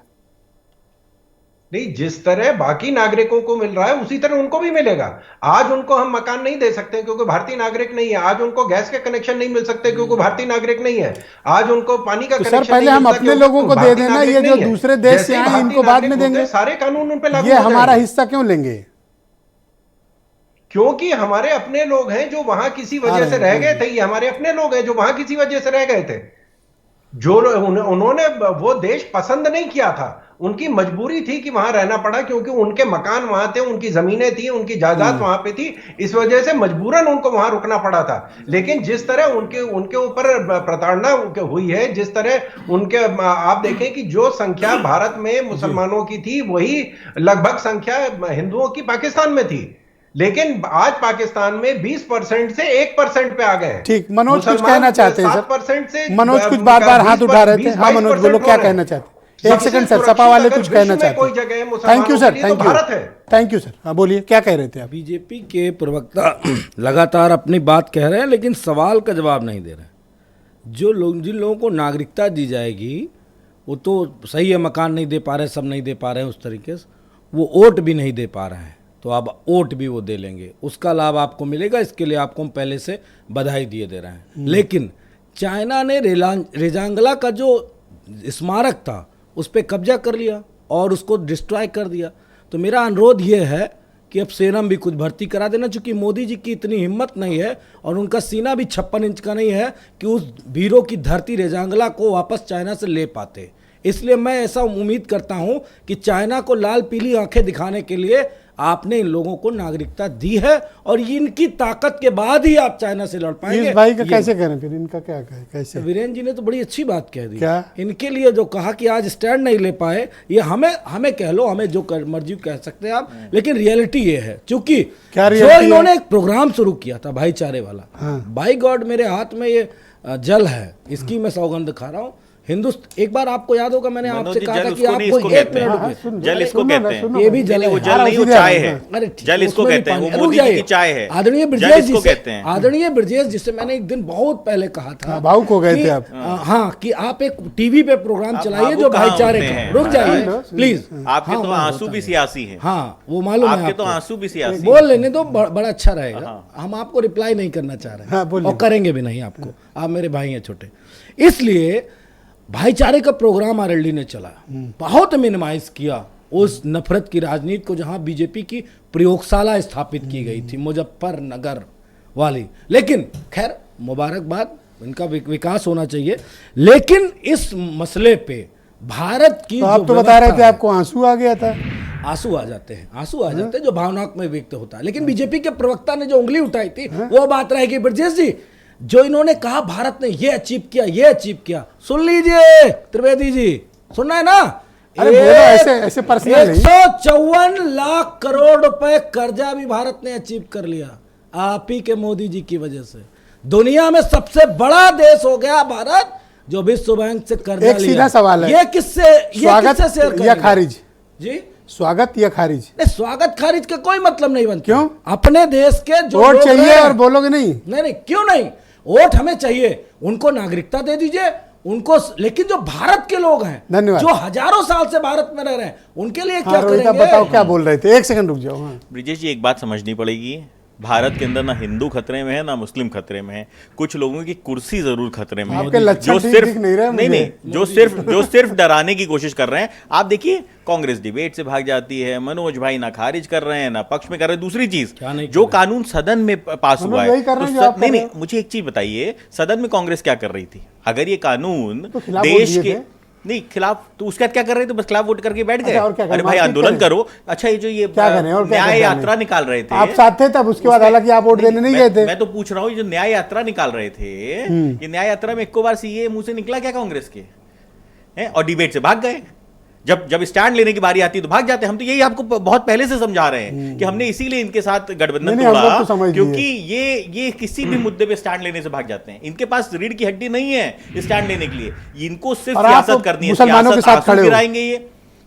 नहीं, जिस तरह बाकी नागरिकों को मिल रहा है उसी तरह उनको भी मिलेगा। आज उनको हम मकान नहीं दे सकते क्योंकि भारतीय नागरिक नहीं है। आज उनको गैस के कनेक्शन नहीं मिल सकते क्योंकि भारतीय नागरिक नहीं है। आज उनको पानी का कनेक्शन सर, पहले हम अपने लोगों को दे देना, ये जो दूसरे देश से आए इनको बाद में देंगे। सारे कानून उन पे लागू, ये हमारा हिस्सा क्यों लेंगे? क्योंकि हमारे अपने लोग हैं जो वहां किसी वजह से रह गए थे। ये हमारे अपने लोग हैं जो वहां किसी वजह से रह गए थे, जो उन्होंने वो देश पसंद नहीं किया था उनकी मजबूरी थी कि वहां रहना पड़ा, क्योंकि उनके मकान वहां थे, उनकी जमीनें थी, उनकी जायदाद वहां पे थी, इस वजह से मजबूरन उनको वहां रुकना पड़ा था। लेकिन जिस तरह उनके ऊपर प्रताड़ना हुई है, जिस तरह उनके, आप देखें कि जो संख्या भारत में मुसलमानों की थी वही लगभग संख्या हिंदुओं की पाकिस्तान में थी, लेकिन आज पाकिस्तान में 20% से 1% पे आ गए हैं। ठीक, मनोज कुछ कहना चाहते हैं सर? 7% से मनोज कुछ बार बार हाथ उठा रहे थे। हाँ मनोज बोलो, क्या कहना चाहते हैं? एक सेकंड सर, सपा वाले कुछ कहना चाहते हैं। Thank you sir, thank you, thank you sir. हाँ बोलिए, क्या कह रहे थे आप? बीजेपी के प्रवक्ता लगातार अपनी बात कह रहे हैं, लेकिन सवाल का जवाब नहीं दे रहे हैं। जिन लोगों को नागरिकता दी जाएगी वो तो सही है, मकान नहीं दे पा रहे, सब नहीं दे पा रहे हैं उस तरीके से, वो वोट भी नहीं दे पा रहे हैं, तो अब वोट भी वो दे लेंगे, उसका लाभ आपको मिलेगा। इसके लिए आपको हम पहले से बधाई दिए दे रहे हैं। लेकिन चाइना ने रेजांगला का जो स्मारक था उस पर कब्जा कर लिया और उसको डिस्ट्रॉय कर दिया। तो मेरा अनुरोध ये है कि अब सेना में भी कुछ भर्ती करा देना, चूंकि मोदी जी की इतनी हिम्मत नहीं है और उनका सीना भी 56 इंच का नहीं है कि उस वीरों की धरती रेजांगला को वापस चाइना से ले पाते। इसलिए मैं ऐसा उम्मीद करता हूं कि चाइना को लाल पीली आंखें दिखाने के लिए आपने इन लोगों को नागरिकता दी है और इनकी ताकत के बाद ही आप चाइना से लड़ पाएंगे। इस भाई का कैसे करें फिर? इनका क्या कहें कैसे? वीरेंद्र जी ने तो बड़ी अच्छी बात कह दी। क्या? इनके लिए जो कहा कि आज स्टैंड नहीं ले पाए, ये हमें कह लो, हमें जो मर्जी कह सकते हैं आप, लेकिन रियलिटी ये है, क्योंकि जो इन्होंने एक प्रोग्राम शुरू किया था भाईचारे वाला, बाई गॉड मेरे हाथ में ये जल है, इसकी मैं सौगंध खा रहा हूँ। एक बार आपको याद होगा मैंने आपसे कहा था कि आपको 1 मिनट, जल इसको कहते हैं, ये भी जल है, वो जल नहीं, वो चाय है। अरे जल इसको कहते हैं, वो मोदी जी की चाय है। आदरणीय ब्रजेश जी कहते हैं, आदरणीय ब्रजेश जिससे मैंने एक दिन बहुत पहले कहा था, भावुक हो गए थे आप। हाँ, कि आप एक टीवी पे प्रोग्राम चलाइए जो भाईचारे का। रुक जाइए प्लीज, आपके तो आंसू भी सियासी हैं। हाँ वो मालूम है, आपके तो आंसू भी सियासी। बोल लेने दो, बड़ा अच्छा रहेगा। हम आपको रिप्लाई नहीं करना चाह रहे हैं और करेंगे भी नहीं आपको, आप मेरे भाई हैं छोटे। इसलिए भाईचारे का प्रोग्राम आरएलडी ने चला, बहुत मिनिमाइज किया उस नफरत की राजनीति को जहां बीजेपी की प्रयोगशाला स्थापित की गई थी मुजफ्फरनगर वाली। लेकिन खैर मुबारकबाद, इनका विकास होना चाहिए। लेकिन इस मसले पे भारत की, तो आप तो बता रहे थे आपको आंसू आ गया था। आंसू आ जाते हैं जो भावनात्मक में व्यक्त होता है। लेकिन बीजेपी के प्रवक्ता ने जो उंगली उठाई थी वो बात रहेगी ब्रजेश जी, जो इन्होंने कहा भारत ने ये अचीव किया, सुन लीजिए त्रिवेदी जी, सुनना है ना? अरे बोलो, ऐसे पर्सनल 154 लाख करोड़ रुपए कर्जा भी भारत ने अचीव कर लिया, आप ही के मोदी जी की वजह से। दुनिया में सबसे बड़ा देश हो गया भारत, जो विश्व बैंक से कर्जा लिया। एक सीधा सवाल है, ये किससे शेयर या खारिज जी? स्वागत या खारिज? स्वागत खारिज का कोई मतलब नहीं बनता। क्यों? अपने देश के जो वोट चाहिए और बोलोगे नहीं? नहीं, क्यों नहीं? वोट हमें चाहिए, उनको नागरिकता दे दीजिए उनको। लेकिन जो भारत के लोग हैं, जो हजारों साल से भारत में रह रहे हैं, उनके लिए क्या करेंगे? बताओ क्या बोल रहे थे, एक सेकंड रुक जाओ। ब्रिजेश जी, एक बात समझनी पड़ेगी, भारत के अंदर ना हिंदू खतरे में है ना मुस्लिम खतरे में है, कुछ लोगों की कुर्सी जरूर खतरे में है, जो सिर्फ डराने की कोशिश कर रहे हैं। आप देखिए, कांग्रेस डिबेट से भाग जाती है, मनोज भाई ना खारिज कर रहे हैं ना पक्ष में कर रहे हैं। दूसरी चीज, जो कानून सदन में पास हुआ है, नहीं, मुझे एक चीज बताइए, सदन में कांग्रेस क्या कर रही थी? अगर ये कानून देश के नहीं खिलाफ, तो उसके बाद क्या कर रहे थे? बस खिलाफ वोट करके बैठ गए। अरे भाई आंदोलन करो। अच्छा, ये जो ये न्याय यात्रा निकाल रहे थे, आप साथ थे तब, उसके बाद हालांकि आप वोट देने नहीं गए थे। मैं तो पूछ रहा हूँ, जो न्याय यात्रा निकाल रहे थे, ये न्याय यात्रा में एक बार सीए मुंह से निकला क्या कांग्रेस के? हैं? और डिबेट से भाग गए। जब स्टैंड लेने की बारी आती है तो भाग जाते हैं। हम तो यही आपको बहुत पहले से समझा रहे हैं कि हमने इसीलिए इनके साथ गठबंधन तोड़ा, क्योंकि ये किसी भी मुद्दे पे स्टैंड लेने से भाग जाते हैं। इनके पास रीढ़ की हड्डी नहीं है स्टैंड लेने के लिए, इनको सिर्फ सियासत करनी है। मुसलमानों के साथ खड़े गिराएंगे ये।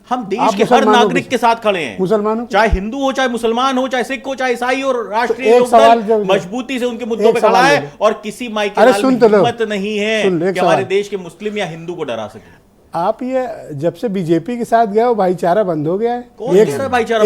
हम देश के हर नागरिक के साथ खड़े हैं, मुसलमानों, चाहे हिंदू हो, चाहे मुसलमान हो, चाहे सिख हो, चाहे ईसाई हो। राष्ट्रीय लोकदल मजबूती से उनके मुद्दों पे खड़ा है और किसी माई के हिम्मत नहीं है कि हमारे देश के मुस्लिम या हिंदू को डरा सके। आप ये जब से बीजेपी के साथ गए हो, भाईचारा बंद हो गया है।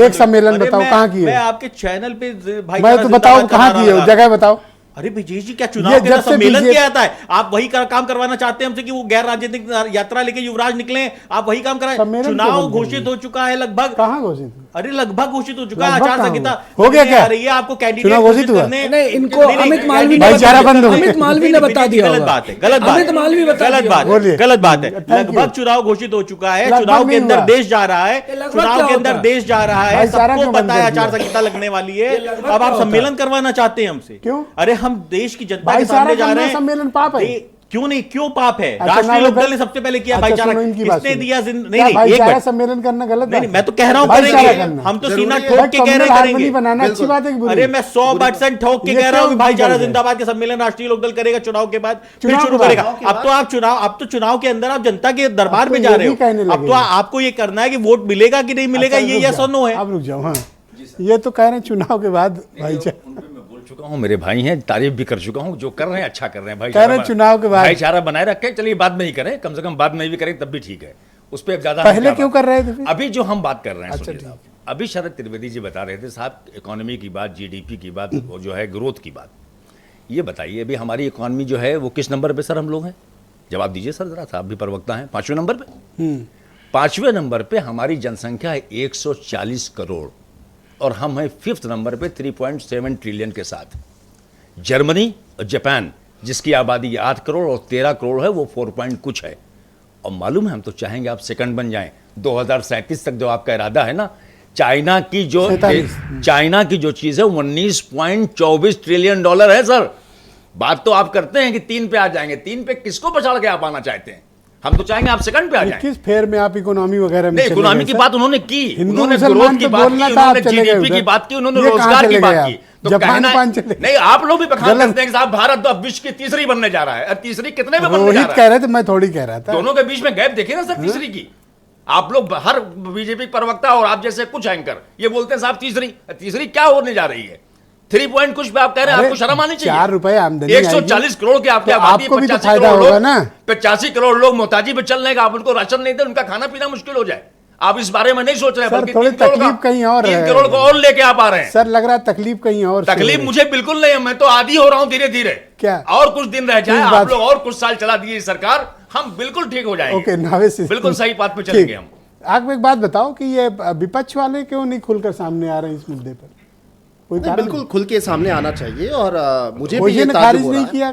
एक सम्मेलन बताओ कहाँ किए? मैं आपके चैनल पे मैं तो बताओ कहाँ किए हो, जगह बताओ। अरे विजेश जी, क्या चुनाव के सम्मेलन क्या आता है? आप वही काम करवाना चाहते हैं हमसे कि वो गैर राजनीतिक यात्रा लेके युवराज निकले, आप वही काम कराएं। चुनाव घोषित हो चुका है लगभग। कहाँ घोषित? अरे लगभग घोषित हो चुका है, लगभग आचार कहाँ संहिता हुआ? हो गया क्या? आ रही है आपको कैंडिडेट चुनाव घोषित हुआ? नहीं, इनको अमित मालवीय ने भाईचारा बंद हो गया। अमित मालवीय ने बता दिया गलत होगा। बात है, गलत बात अमित मालवीय बता गलत दिया बात होगा। बोलिए। गलत बात है। Thank you। लगभग चुनाव घोषित हो चुका है, लगभग चुनाव के नहीं अंदर हुआ। देश जा रहा है, लगभग चुनाव क्या के अंदर होता है? देश जा रहा है, भाईचारा सबको क्यों बंद पता है कर आचार दिया? संहिता लगने वाली है। लगभग अब क्या आप होता है? सम्मेलन करवाना चाहते हैं हमसे? क्यों? अरे हम देश की जनता के भाईचारा सामने जा करना रहे हैं। सम्मेलन पाप है? क्यों नहीं, क्यों पाप है? अच्छा, राष्ट्रीय ना लोकदल लोग- ने सबसे पहले किया अच्छा, भाईचारा, सुनो इनकी बात किसने सुनो। दिया? क्या नहीं एक भाईचारा मिनट, सम्मेलन करना गलत नहीं बात? मैं तो कह रहा हूं भाईचारा करेंगे, करना। हम तो जरूरी सीना है। ठोक के कह रहे हारमोनी करेंगे। बनाना अच्छी बात है कि बुरी? अरे मैं 100% ठोक के ये कह रहा हूं कि क्यों भाईचारा गलत है? जिंदाबाद के सम्मेलन राष्ट्रीय लोकदल करेगा चुनाव के बाद, फिर चुनाव शुरू के बाद? करेगा। अब तो चुनाव के अंदर आप जनता के दरबार अब में तो जा ये रहे भी कहने हो। अब लगे तो हैं। आपको ये करना है कि वोट मिलेगा कि नहीं मिलेगा, अच्छा, ये रुक यस और जाओ। नो है। अब रुक जाओ। हाँ, ये तो कह रहे हैं चुनाव के बाद भाईचारा चुका हूं, मेरे भाई हैं, तारीफ भी कर चुका हूं, जो कर रहे हैं अच्छा कर रहे हैं। कह रहे हैं चुनाव के बाद भाईचारा बनाए रखें, चलिए बाद में ही करें, कम से कम बाद में भी करें तब भी ठीक है, उस पर ज्यादा पहले क्यों कर रहे थे फिर? अभी जो हम बात कर रहे हैं अच्छा, सुनिए साहब, अभी शरद त्रिवेदी जी बता रहे थे साहब इकोनॉमी की बात, जीडीपी की बात, वो जो है ग्रोथ की बात। ये बताइए अभी हमारी इकोनॉमी जो है वो किस नंबर पे सर हम लोग हैं? जवाब दीजिए सर जरा, साहब भी प्रवक्ता हैं। 5वें नंबर पे, 5वें नंबर पे हमारी जनसंख्या है 140 करोड़ और हम हैं 5th नंबर पे 3.7 ट्रिलियन के साथ। जर्मनी और जापान जिसकी आबादी 8 करोड़ और 13 करोड़ है, वो 4 पॉइंट कुछ है। और मालूम है हम तो चाहेंगे आप सेकंड बन जाएं 2037 तक, जो आपका इरादा है ना। चाइना की जो 47 चीज है 19.24 ट्रिलियन डॉलर है सर। बात तो आप करते हैं कि 3 पे आ जाएंगे, 3 पे किसको पछाड़ के आप आना चाहते हैं? हम तो चाहेंगे आप सेकंड पे आ जाएं। किस फेर में आप इकोनॉमी वगैरह में नहीं, चले इकोनॉमी गए की सर? बात उन्होंने की, हिंदू उन्होंने मुसलमान ग्रोथ की तो बात बोलना की, था, आप उन्होंने चले गए जीडीपी की उधर। बात की, उन्होंने ये कहाँ रोजगार की चले बात गए की। आप? तो जापान कहना पान चले गए। नहीं, आप लोग भी बखान गलत। करते हैं कि साहब भारत तो अब विश्व की तीसरी बनने जा रहा है। और तीसरी कितने में बनने जा रोहित रहा कह है? रहे थे, मैं थोड़ी कह रहा था। दोनों के बीच में गैप देखिए ना सर तीसरी की। आप लोग हर बीजेपी प्रवक्ता और आप जैसे कुछ एंकर ये बोलते हैं साहब तीसरी क्या होने जा रही है? 3 पॉइंट कुछ पे आप कह रहे हैं, अरे, आपको शर्म आनी चाहिए। 4 रुपए आमदनी 140 करोड़ की आपकी तो आबादी, आपको भी तो 85 फायदा करोड़ होगा लोग, ना। 85 करोड़ लोग मोहताजी पे चल रहे हैं, आप उनको राशन नहीं दे, उनका खाना पीना मुश्किल हो जाए। आप इस बारे में नहीं सोच रहे हैं, सर, बल्कि थोड़ी 3 करोड़ तकलीफ कहीं और 3 है। करोड़ को और लेके आप आ रहे हैं। सर लग रहा है तकलीफ कहीं और से हो तकलीफ रही है। मुझे बिल्कुल नहीं है, मैं तो आदी हो रहा हूं धीरे धीरे। क्या? और कुछ दिन रह जाए, किस आप बात? लोग और कुछ साल चला दीजिए सरकार, हम बिल्कुल ठीक हो जाएंगे। ओके, नावे से बिल्कुल सही बात पे चलेंगे हम। आप एक बात बताओ कि ये विपक्ष वाले क्यों नहीं खुलकर सामने आ रहे हैं इस मुद्दे पर? कोई नहीं, कारण बिल्कुल खुल के सामने आना चाहिए और मुझे भी कोई ये ने ताज्जुब खारिज हो रहा नहीं है। किया?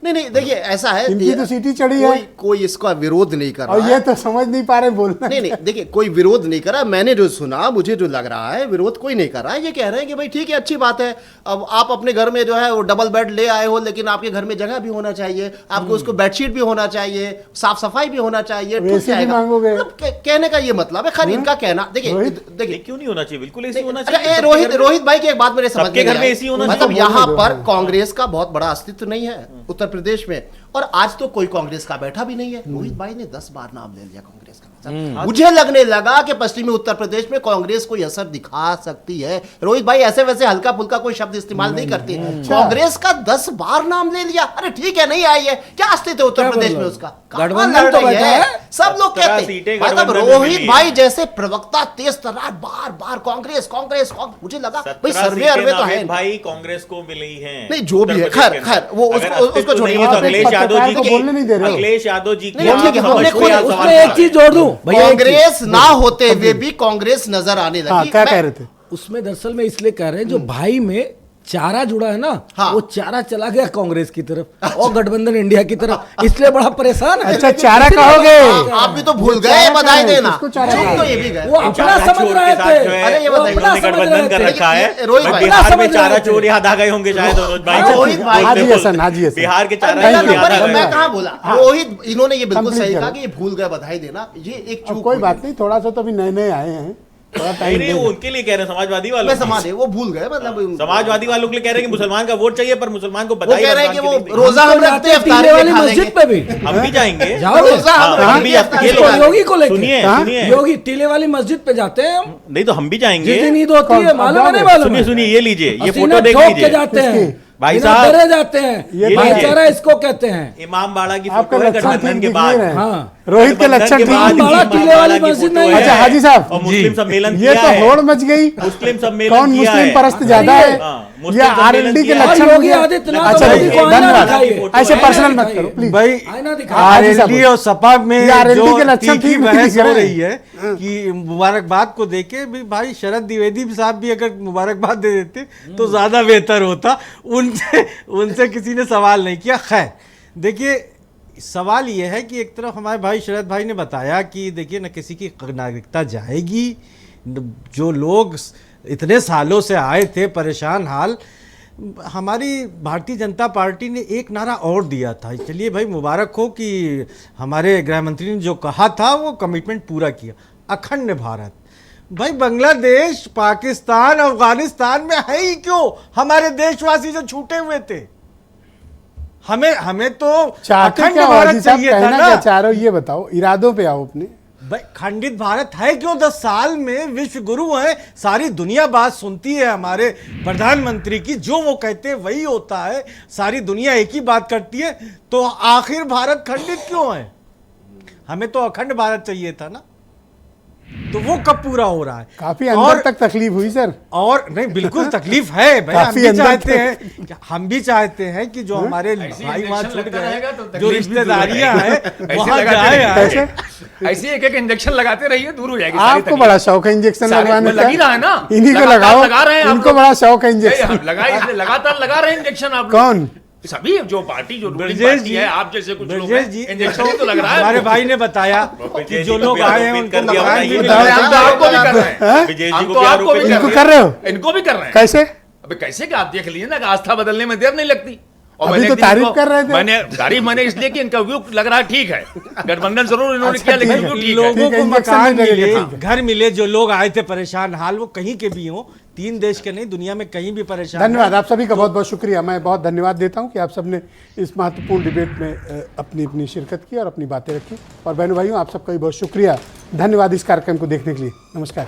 नहीं देखिए ऐसा है, इनकी ये- तो सीटी चढ़ी है। कोई इसका विरोध नहीं कर रहा और है। ये तो समझ नहीं पा रहे बोलना। नहीं देखिए कोई विरोध नहीं कर रहा। मैंने जो सुना, मुझे जो लग रहा है विरोध कोई नहीं कर रहा है। ये कह रहे हैं कि भाई ठीक है, अच्छी बात है, अब आप अपने घर में जो है वो डबल बेड ले आए हो, लेकिन आपके घर में जगह भी होना चाहिए, आपको उसको बेडशीट भी होना चाहिए, साफ सफाई भी होना चाहिए, वैसे ठीक जाएगा। भी मांगोगे। मतलब कहने का ये मतलब है। खैर इनका कहना देखिए ये क्यों नहीं होना चाहिए? बिल्कुल ऐसी होना अच्छा, चाहिए। रोहित भाई की एक बात मेरे समझ सबके में घर नहीं में आई। एसी होना मतलब चाहिए। यहाँ बोलने पर दो। कांग्रेस का बहुत बड़ा अस्तित्व नहीं है उत्तर प्रदेश में, और आज तो कोई कांग्रेस का बैठा भी नहीं है। रोहित भाई ने 10 बार नाम ले लिया कांग्रेस का। मुझे लगने लगा कि पश्चिमी उत्तर प्रदेश में कांग्रेस कोई असर दिखा सकती है। रोहित भाई ऐसे वैसे हल्का फुल्का कोई शब्द इस्तेमाल नहीं करती। कांग्रेस का 10 बार नाम ले लिया। अरे ठीक है, नहीं आई है, क्या अस्तित्व है उत्तर प्रदेश में उसका? गठबंधन तो बैठा है। सब लोग 17 कहते सीटें हैं, मतलब गठबंधन में रोहित मिली भाई जैसे प्रवक्ता तेज तर्रार बार बार कांग्रेस कांग्रेस, मुझे लगा भाई सर्वे अरवे तो है भाई कांग्रेस को मिली है। नहीं, जो भी है, खैर वो उसको छोड़िए। तो अखिलेश यादव जी को बोलने नहीं दे रहे हो। अखिलेश यादव जी नहीं, ठीक है, हमने खुद उसमें एक चीज जोड़ दूं भैया, एक चीज। कांग्रेस ना होते हुए भी कांग्रेस नजर आने हाँ, लगी। क्या कह रहे थे? उसमें दरअसल में इसलिए कह रहे हैं जो भाई में चारा जुड़ा है ना, हाँ। वो चारा चला गया कांग्रेस की तरफ और गठबंधन इंडिया की तरफ, इसलिए बड़ा परेशान है। अच्छा, चारा कहोगे? आप भी तो भूल गए बधाई देना। किसको चारा चुप कहा? तो ये भी गए। वो अपना समझ रहे थे। अरे ये वो बताइए, अपना उन्होंने समझ गठबंधन रहे कर थे। रखा है। रोहित भाई, बिहार में समझ रहे चारा थे। चोर याद आ गए होंगे शायद भाई। रोहित भाई, हाजी हसन, हाजी हसन। बिहार के चारा मेरा चोर याद नंबर आ है, मैं गए। कहाँ बोला रोहित, इन्होंने ये बिल्कुल Complete सही करो। कहा कि ये भूल गए बधाई देना। ये एक अब चूक कोई हुई। बात नहीं, थोड़ा सा तो अभी नए नए आए हैं, थोड़ा नहीं टाइम नहीं, वो उनके लिए कह रहे हैं, समाजवादी वालों मैं के लिए। समाज है, वो भूल गए, मतलब समाजवादी वालों के लिए कह रहे हैं कि मुसलमान का वोट चाहिए, पर मुसलमान को वो बधाई कह रहे हैं कि रमजान वो के लिए रोजा हम रखते हैं, टीले इफ्तारी वाली में खा मस्जिद लेंगे। पे भी नहीं। हम भी जाएंगे। जाओगे? रोजा हम हाँ, हम रखेंगे, भी इफ्तारी ये में लोग खा लेंगे। योगी को लेके सुनिए हाँ? सुनिए, योगी टीले वाली मस्जिद पे जाते हैं हम, नहीं तो हम भी जाएंगे। जिस दिन ईद होती है, कौन? मालूम है नहीं जाओगे? मालूम सुनिए है? सुनिए, ये लीजिए, ये पसीना फोटो देख ठोक के लीजिए जाते हैं, भाई बिना साहब। डरे जाते हैं, ये ये लीजिए। भाईचारा इसको कहते हैं। इमाम बाड़ा की आपका फोटो है लक्षण गठबंधन ठीक के दिख बाद। नहीं रहे। हाँ। रोहित के लक्षण ठीक बाद नहीं बाड़ा दिख टीले वाली मस्जिद नहीं है। अच्छा हाजी साहब, और मुस्लिम सम्मेलन ये किया तो है। होड़ मच गई। मुस्लिम सम्मेलन कौन किया मुस्लिम है। परस्त ज्यादा है? हाँ, ये आरएलडी के लक्षण योगी मुझे- आदित्यनाथ अच्छा मोदी को आईना धन्यवाद, दिखाइए। ऐसे आईना पर्सनल मत दिखाइए। करो प्लीज। भाई आईना दिखाइए। आरएलडी और सपा में ये आरएलडी जो के लक्षण तीखी ठीक बहस दिख रहे हो हैं। रही है कि मुबारकबाद को देके भी भाई शरद द्विवेदी साहब भी अगर मुबारकबाद दे देते तो ज्यादा बेहतर होता। उनसे किसी ने सवाल नहीं किया। खैर देखिए, सवाल ये है कि एक तरफ हमारे भाई शरद भाई ने बताया कि देखिए न किसी की नागरिकता जाएगी, जो लोग इतने सालों से आए थे परेशान हाल, हमारी भारतीय जनता पार्टी ने एक नारा और दिया था। चलिए भाई मुबारक हो कि हमारे गृह मंत्री ने जो कहा था वो कमिटमेंट पूरा किया। अखंड भारत, भाई बांग्लादेश, पाकिस्तान, अफगानिस्तान में है ही क्यों हमारे देशवासी जो छूटे हुए थे? हमें तो चाहते अखंड क्या हो भारत हाजी साहब, चाहिए था कहना ना। क्या चाह रहे हो ये बताओ, इरादों पे आओ अपने। भाई खंडित भारत है क्यों? 10 साल में विश्व गुरु हैं, सारी दुनिया बात सुनती है हमारे प्रधानमंत्री की, जो वो कहते हैं वही होता है, सारी दुनिया एक ही बात करती है, तो आखिर भारत खंडित क्यों है? हमें तो अखंड भारत चाहिए था ना, तो वो कब पूरा हो रहा है? काफी अंदर तक तकलीफ हुई सर। और नहीं, बिल्कुल तकलीफ है भाई। हम भी चाहते हैं कि जो हमारे भाई वहां छूट गए, जो रिश्तेदारियां हैं वहां जाए। ऐसे एक एक इंजेक्शन लगाते रहिए, दूर हो जाएगी। आपको बड़ा शौक है इंजेक्शन लगवाने लग ही रहा है ना, इन्हीं को लगाओ, लगा रहे हैं आप इनको लोग। बड़ा शौक है इंजेक्शन। लगातार लगा रहे हैं इंजेक्शन आप लोग। कौन? सभी जो पार्टी जो रूलिंग ब्रजेश पार्टी जी, है, आप जैसे कुछ लोग ब्रजेश जी, हैं, इंजेक्शन ही तो लग रहा है। हमारे भाई ने बताया कि जो लोग आए हैं उनको मकान भी मिला हम तो आपको भी कर रहे हैं, विजय जी हम को तो भी आपको भी आरोपित इनको कर रहे हो? इनको भी कर रहे हैं। कैसे? अबे कैसे कि आप देख लीजिए ना कि आस्था बदलने में देर नहीं लगती। और अभी मैंने तो एक दिन तारीफ इनको- कर रहे थे। मैंने इसलिए कि इनका व्यू लग रहा है ठीक है, गठबंधन जरूर इन्होंने अच्छा, किया, लेकिन ठीक है। व्यू ठीक है। लोगों ठीक है, को इंजेक्शन मकान नहीं लगेगा, मिले, ठीक है। घर मिले, जो लोग आए थे परेशान हाल, वो कहीं के भी हों, 3 देश के नहीं, दुनिया में कहीं भी परेशान धन्यवाद, हैं। आप सभी का बहुत बहुत शुक्रिया। मैं बहुत धन्यवाद देता हूं कि आप सबने इस महत्वपूर्ण डिबेट में अपनी अपनी शिरकत की और अपनी बातें रखी। और बहनों भाइयों, आप सबका भी बहुत शुक्रिया, धन्यवाद इस कार्यक्रम को देखने के लिए। नमस्कार।